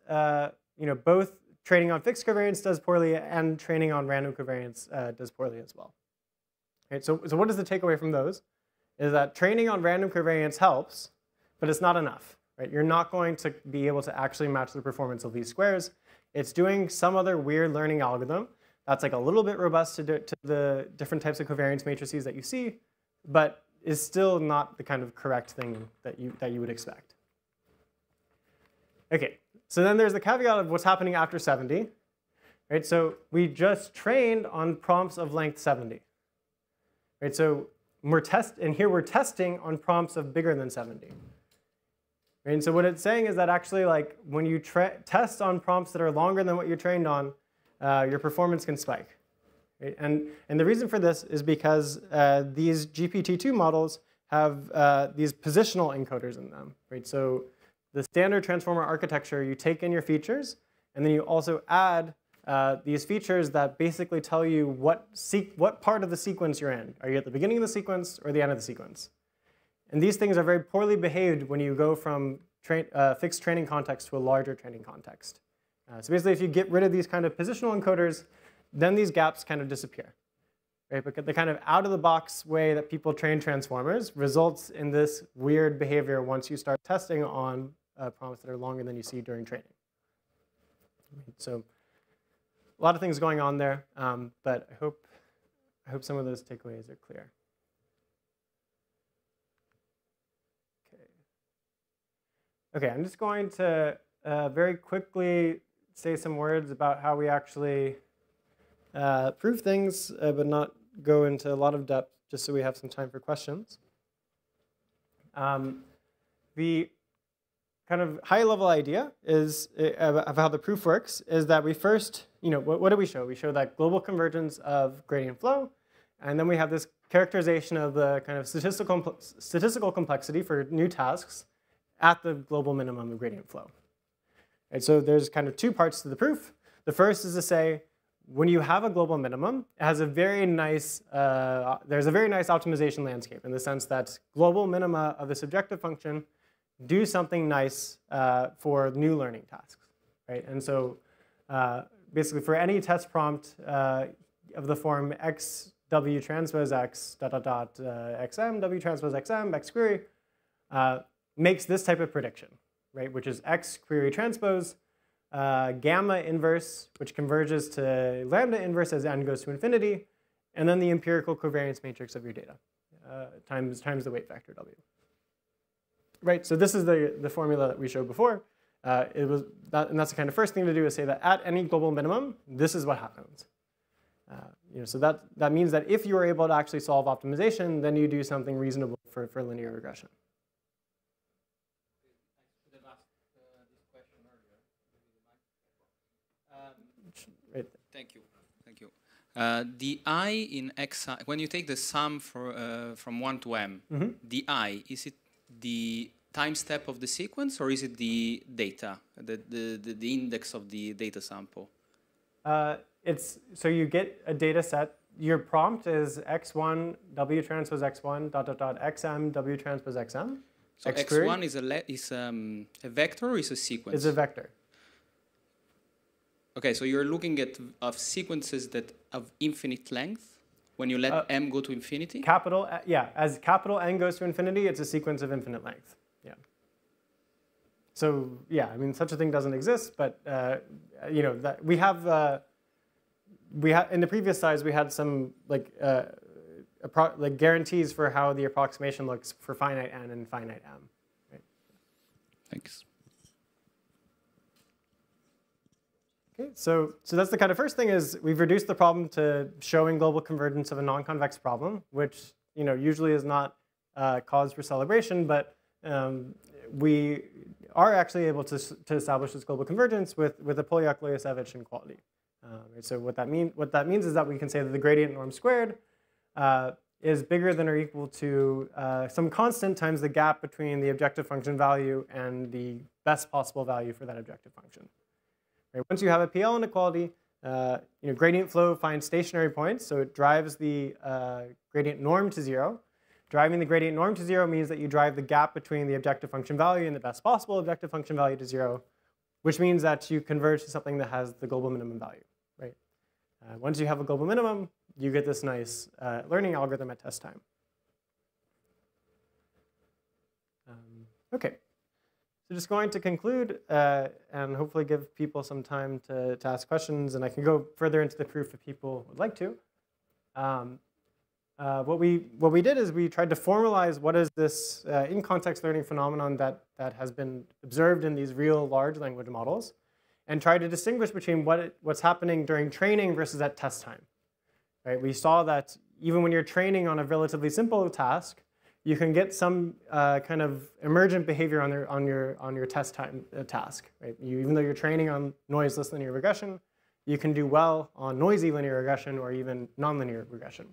both training on fixed covariance does poorly and training on random covariance does poorly as well. Right, so what is the takeaway from those? Is that training on random covariance helps, but it's not enough. Right? You're not going to be able to actually match the performance of least squares. It's doing some other weird learning algorithm that's like a little bit robust to the different types of covariance matrices that you see, but is still not the kind of correct thing that you would expect. Okay, so then there's the caveat of what's happening after 70. Right? So we just trained on prompts of length 70. Right? So we're testing on prompts of bigger than 70. Right? And so what it's saying is that actually, like, when you test on prompts that are longer than what you're trained on, your performance can spike. Right? And the reason for this is because these GPT-2 models have these positional encoders in them. Right? So the standard transformer architecture, you take in your features, and then you also add these features that basically tell you what part of the sequence you're in. Are you at the beginning of the sequence or the end of the sequence? And these things are very poorly behaved when you go from fixed training context to a larger training context. So basically, if you get rid of these kind of positional encoders, then these gaps kind of disappear. Right? But the kind of out-of-the-box way that people train transformers results in this weird behavior once you start testing on prompts that are longer than you see during training. So a lot of things going on there, but I hope some of those takeaways are clear. Okay, I'm just going to very quickly say some words about how we actually prove things, but not go into a lot of depth, just so we have some time for questions. The kind of high-level idea is of how the proof works is that we first, what do we show? We show that global convergence of gradient flow, and then we have this characterization of the kind of statistical complexity for new tasks at the global minimum of gradient flow. And so there's kind of two parts to the proof. The first is to say, when you have a global minimum, it has a very nice, there's a very nice optimization landscape in the sense that global minima of the subjective function do something nice for new learning tasks, right? And so basically for any test prompt of the form x w transpose x xm w transpose xm x query makes this type of prediction, right? Which is x query transpose gamma inverse, which converges to lambda inverse as n goes to infinity, and then the empirical covariance matrix of your data times the weight factor w. Right, so this is the formula that we showed before. And that's the kind of first thing to do is say that at any global minimum, this is what happens. So that means that if you are able to actually solve optimization, then you do something reasonable for linear regression. Thank you. Thank you. The I in xi, when you take the sum from 1 to m, the I, is it the time step of the sequence, or is it the data, the index of the data sample? So you get a data set. Your prompt is x1 w transpose x1 ... xm w transpose xm. So x1 is a vector or is a sequence? It's a vector. Okay, so you're looking at sequences that have infinite length when you let m go to infinity? As capital N goes to infinity, it's a sequence of infinite length. Yeah. So yeah, I mean, such a thing doesn't exist, but that we have in the previous slides we had some like guarantees for how the approximation looks for finite n and finite m. Right? Thanks. Okay, so that's the kind of first thing is we've reduced the problem to showing global convergence of a non-convex problem, which usually is not cause for celebration, but we are actually able to establish this global convergence with a Polyak-Loyasevich inequality. So what that means is that we can say that the gradient norm squared is bigger than or equal to some constant times the gap between the objective function value and the best possible value for that objective function. Right? Once you have a PL inequality, gradient flow finds stationary points, so it drives the gradient norm to 0. Driving the gradient norm to 0 means that you drive the gap between the objective function value and the best possible objective function value to 0, which means that you converge to something that has the global minimum value. Right? Once you have a global minimum, you get this nice learning algorithm at test time. Okay. So just going to conclude and hopefully give people some time to ask questions, and I can go further into the proof if people would like to. What we did is we tried to formalize what is this in-context learning phenomenon that has been observed in these real large language models, and tried to distinguish between what's happening during training versus at test time. Right? We saw that even when you're training on a relatively simple task, you can get some kind of emergent behavior on your test time task. Right? Even though you're training on noiseless linear regression, you can do well on noisy linear regression or even nonlinear regression.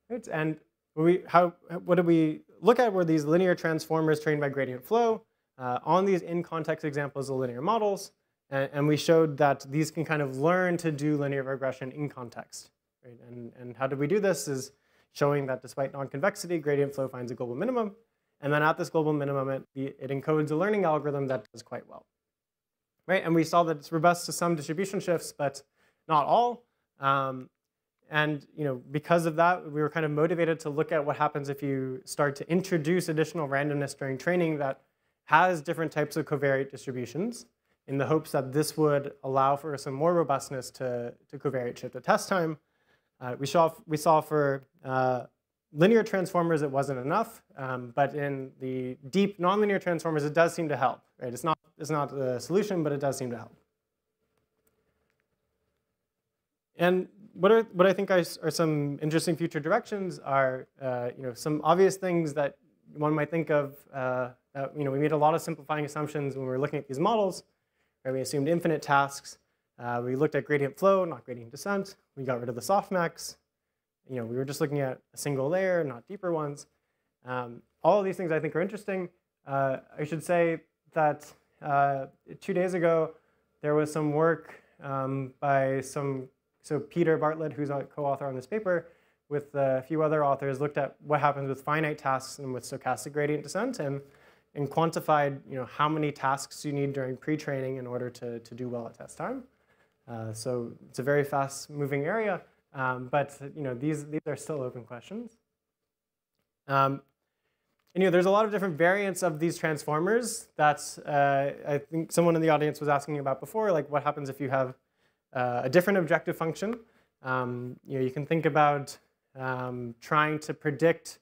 Right? And what did we look at were these linear transformers trained by gradient flow on these in-context examples of linear models. And we showed that these can kind of learn to do linear regression in context. Right? And how did we do this is showing that despite non-convexity, gradient flow finds a global minimum. And then at this global minimum, it encodes a learning algorithm that does quite well. Right? And we saw that it's robust to some distribution shifts, but not all. And because of that, we were kind of motivated to look at what happens if you start to introduce additional randomness during training that has different types of covariate distributions, in the hopes that this would allow for some more robustness to covariate shift at test time. We saw for linear transformers it wasn't enough, but in the deep nonlinear transformers it does seem to help. Right? It's not the solution, but it does seem to help. And what I think are some interesting future directions are some obvious things that one might think of. We made a lot of simplifying assumptions when we were looking at these models. Right? We assumed infinite tasks. We looked at gradient flow, not gradient descent. We got rid of the softmax. We were just looking at a single layer, not deeper ones. All of these things I think are interesting. I should say that 2 days ago, there was some work by Peter Bartlett, who's a co-author on this paper, with a few other authors, looked at what happens with finite tasks and with stochastic gradient descent, and quantified how many tasks you need during pre-training in order to do well at test time. So it's a very fast-moving area, but these are still open questions. And there's a lot of different variants of these transformers that I think someone in the audience was asking about before, like what happens if you have a different objective function. You can think about trying to predict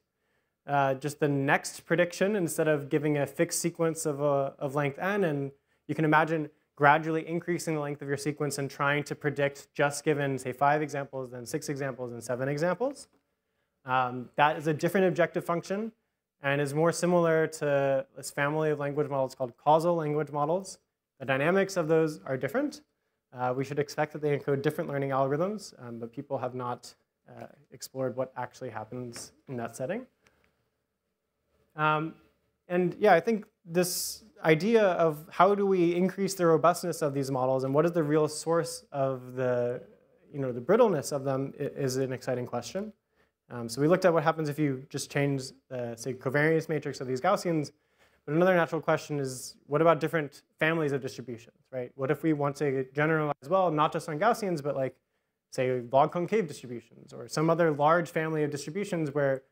just the next prediction instead of giving a fixed sequence of length n, and you can imagine gradually increasing the length of your sequence and trying to predict just given, say, 5 examples, then 6 examples, and 7 examples. That is a different objective function and is more similar to this family of language models called causal language models. The dynamics of those are different. We should expect that they encode different learning algorithms, but people have not explored what actually happens in that setting. And yeah, I think this idea of how do we increase the robustness of these models and what is the real source of the brittleness of them is an exciting question. So we looked at what happens if you just change the, say, covariance matrix of these Gaussians. But another natural question is, what about different families of distributions, right? What if we want to generalize, well, not just on Gaussians, but like, say, log concave distributions or some other large family of distributions where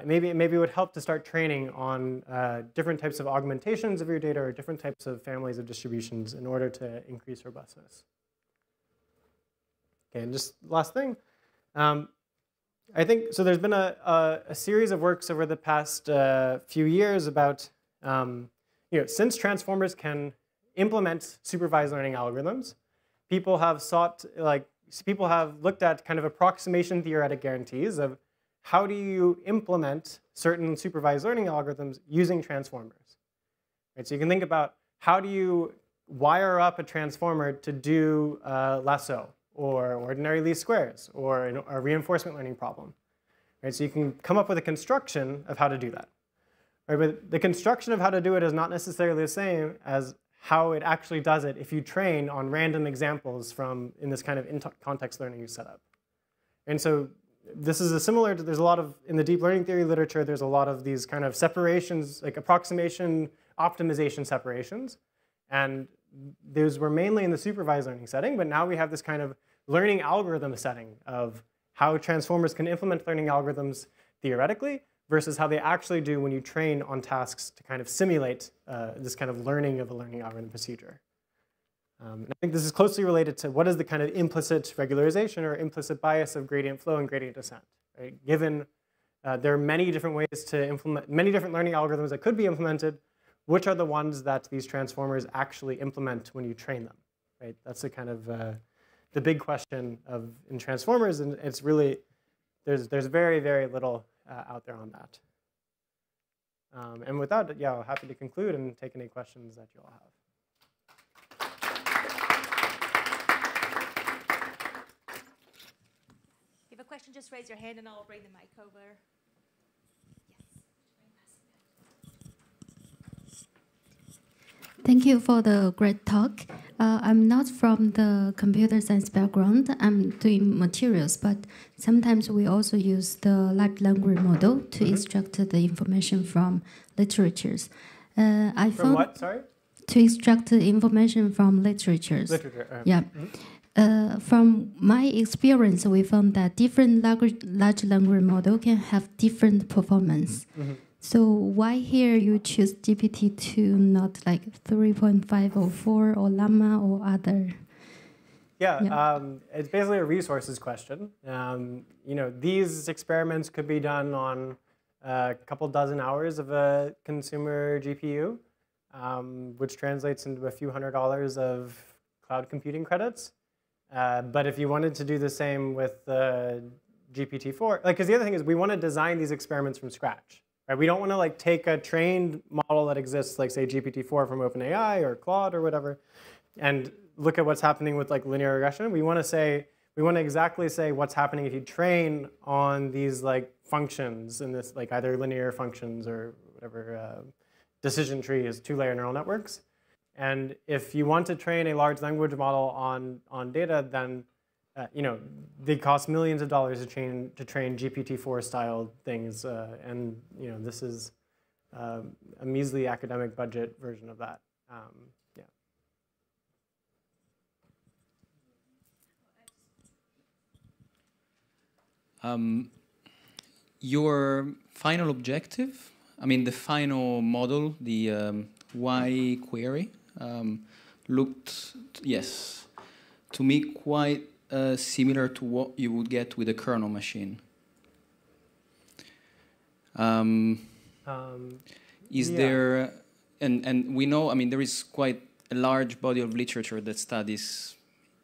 maybe it would help to start training on different types of augmentations of your data or different types of families of distributions in order to increase robustness. Okay, and just last thing. I think, so there's been a series of works over the past few years about, since transformers can implement supervised learning algorithms, people have looked at kind of approximation theoretic guarantees of how do you implement certain supervised learning algorithms using transformers. Right? So you can think about how do you wire up a transformer to do lasso, or ordinary least squares, or a reinforcement learning problem. Right? So you can come up with a construction of how to do that. Right? But the construction of how to do it is not necessarily the same as how it actually does it if you train on random examples in this kind of context learning you set up. And so this is there's a lot of, in the deep learning theory literature, there's a lot of these kind of separations, like approximation optimization separations. And those were mainly in the supervised learning setting, but now we have this kind of learning algorithm setting of how transformers can implement learning algorithms theoretically versus how they actually do when you train on tasks to kind of simulate this kind of learning of a learning algorithm procedure. And I think this is closely related to what is the kind of implicit regularization or implicit bias of gradient flow and gradient descent. Right? Given there are many different ways to implement, many different learning algorithms that could be implemented, which are the ones that these transformers actually implement when you train them? Right? That's the kind of the big question in transformers, and it's really, there's very, very little out there on that. And with that, yeah, I'm happy to conclude and take any questions that you all have. If you have a question, just raise your hand and I'll bring the mic over. Thank you for the great talk. I'm not from the computer science background. I'm doing materials, but sometimes we also use the large language model to extract the information from literatures. From what, sorry? To extract the information from literatures. Literature. Yeah. From my experience, we found that different large language model can have different performance. So why here you choose GPT-2, not like 3.5 or 4 or Llama or other? Yeah. It's basically a resources question. These experiments could be done on a couple dozen hours of a consumer GPU, which translates into a few $100s of cloud computing credits. But if you wanted to do the same with GPT-4, because the other thing is we want to design these experiments from scratch. Right? We don't want to take a trained model that exists, like say GPT-4 from OpenAI or Claude or whatever, and look at what's happening with linear regression. We want to exactly say what's happening if you train on these functions in this either linear functions or whatever decision tree is 2-layer neural networks. And if you want to train a large language model on data, then they cost millions of dollars to train GPT-4 style things, and this is a measly academic budget version of that. Your final objective, I mean the final model, the Y query, looked, yes, to me quite similar to what you would get with a kernel machine. Is there, and we know, I mean, there is quite a large body of literature that studies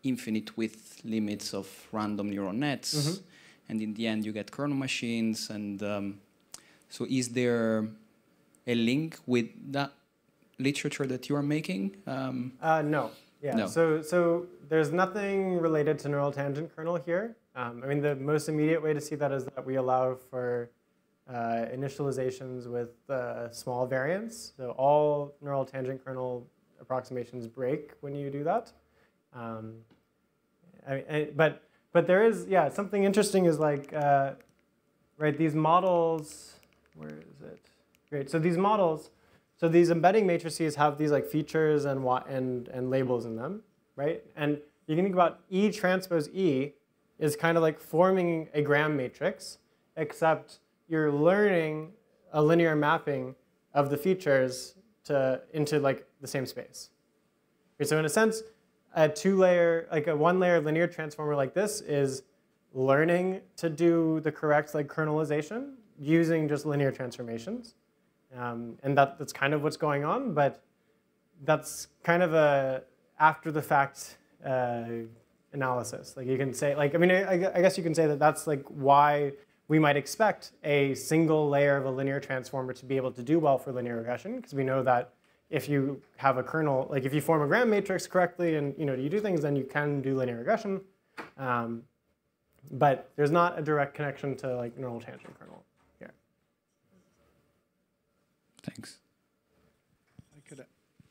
infinite width limits of random neural nets, and in the end you get kernel machines, and so is there a link with that literature that you are making? No. Yeah. No. So there's nothing related to neural tangent kernel here. I mean, the most immediate way to see that is that we allow for initializations with small variants. So all neural tangent kernel approximations break when you do that. But there is, yeah, something interesting is right, these models, where is it? Great. So these models, so these embedding matrices have these features and labels in them, right? And you can think about E transpose E is kind of like forming a gram matrix, except you're learning a linear mapping of the features into the same space. Okay, so in a sense, a 2-layer, a 1-layer linear transformer like this is learning to do the correct like kernelization using just linear transformations. And that's kind of what's going on, but that's kind of a after the fact analysis. Like you can say, like, I mean, I guess you can say that that's like why we might expect a single layer of a linear transformer to be able to do well for linear regression, because we know that if you have a kernel, like if you form a gram matrix correctly and you do things, then you can do linear regression. But there's not a direct connection to like neural tangent kernel here. Thanks.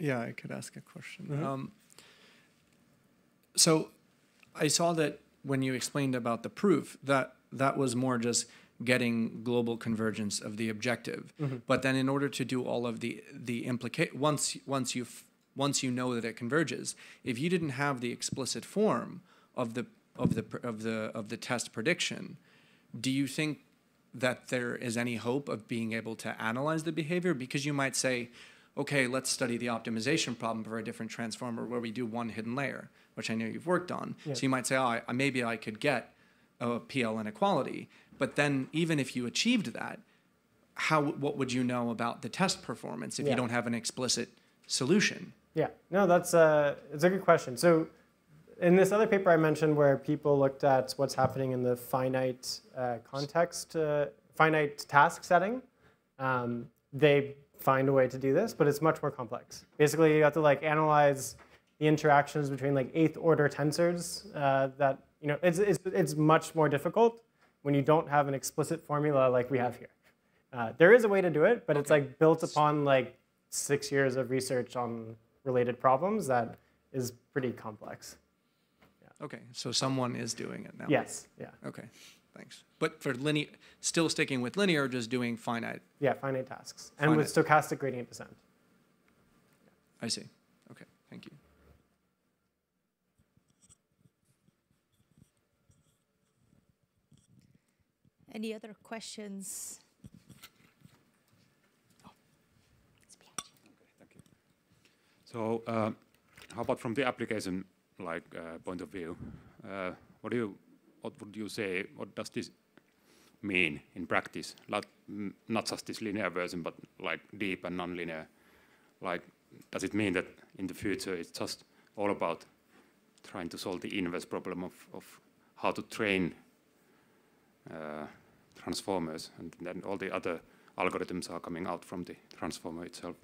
I could ask a question. So I saw that when you explained about the proof, that was more just getting global convergence of the objective. But then in order to do all of the once you know that it converges, if you didn't have the explicit form of the test prediction, do you think that there is any hope of being able to analyze the behavior? Because you might say, okay, let's study the optimization problem for a different transformer where we do one hidden layer, which I know you've worked on. Yeah. So you might say, oh, maybe I could get a PL inequality. But then even if you achieved that, what would you know about the test performance if you don't have an explicit solution? Yeah, no, it's a good question. So in this other paper I mentioned where people looked at what's happening in the finite context, finite task setting, they find a way to do this, but it's much more complex. Basically, you have to like analyze the interactions between like 8th order tensors that, it's much more difficult when you don't have an explicit formula like we have here. There is a way to do it, but it's like built upon like 6 years of research on related problems that is pretty complex. Yeah. Okay, so someone is doing it now. Yes, yeah. Okay, thanks. But for linear, still sticking with linear, just doing finite. Yeah, finite tasks. And with stochastic gradient descent. I see. Okay, thank you. Any other questions? Thank you. So, how about from the application point of view? What would you say? What does this mean in practice? Not just this linear version, but like deep and non-linear. Like, does it mean that in the future it's just all about trying to solve the inverse problem of how to train transformers, and then all the other algorithms are coming out from the transformer itself?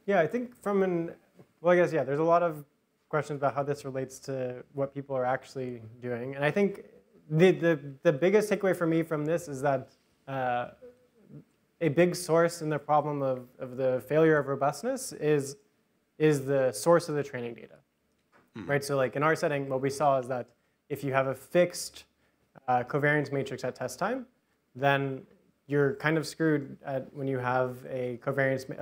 Yeah, I think there's a lot of questions about how this relates to what people are actually doing. And I think the biggest takeaway for me from this is that a big source in the problem of the failure of robustness is the source of the training data. Right? So like in our setting, what we saw is that if you have a fixed covariance matrix at test time, then you're kind of screwed when you have a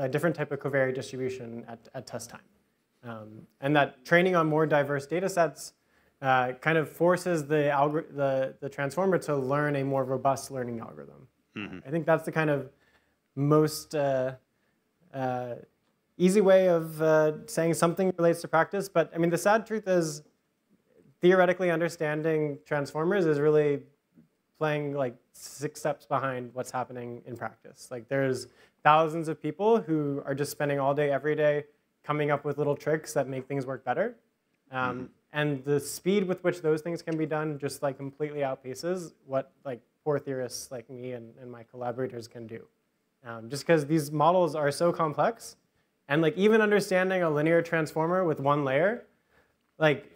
different type of covariate distribution at test time. And that training on more diverse data sets kind of forces the transformer to learn a more robust learning algorithm. I think that's the kind of most easy way of saying something relates to practice. But I mean, the sad truth is, theoretically understanding transformers is really playing like 6 steps behind what's happening in practice. Like there's thousands of people who are just spending all day, every day, coming up with little tricks that make things work better. And the speed with which those things can be done just like completely outpaces what like poor theorists like me and my collaborators can do. Just because these models are so complex, and like even understanding a linear transformer with one layer, like,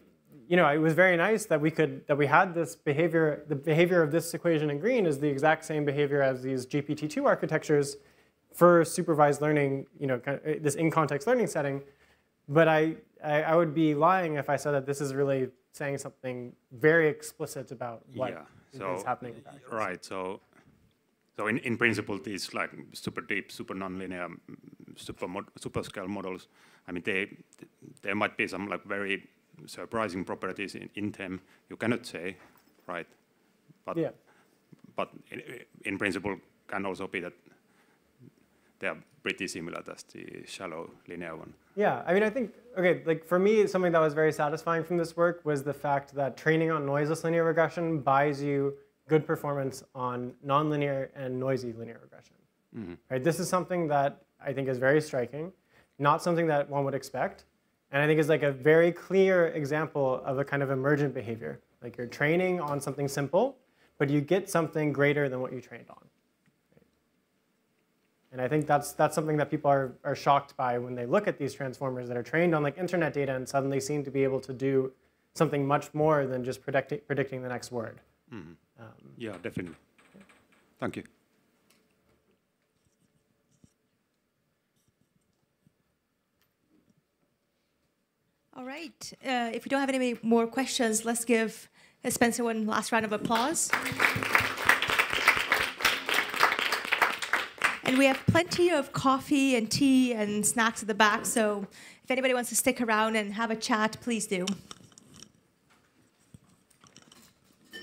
it was very nice that we had this behavior. The behavior of this equation in green is the exact same behavior as these GPT-2 architectures for supervised learning, kind of this in-context learning setting. But I would be lying if I said that this is really saying something very explicit about what is happening in practice. Right. So in principle, these like super deep, super nonlinear, superscale models, I mean, there might be some like very surprising properties in them. You cannot say, right? But in principle, can also be that they are pretty similar as the shallow linear one. Yeah, I mean, I think, okay, like for me, something that was very satisfying from this work was the fact that training on noiseless linear regression buys you good performance on nonlinear and noisy linear regression. Right? This is something that I think is very striking, not something that one would expect, and I think is like a very clear example of a kind of emergent behavior. Like you're training on something simple, but you get something greater than what you trained on. Right? And I think that's something that people are shocked by when they look at these transformers that are trained on like internet data and suddenly seem to be able to do something much more than just predicting the next word. Yeah, definitely. Yeah. Thank you. All right. If we don't have any more questions, let's give Spencer one last round of applause. And we have plenty of coffee and tea and snacks at the back, so if anybody wants to stick around and have a chat, please do.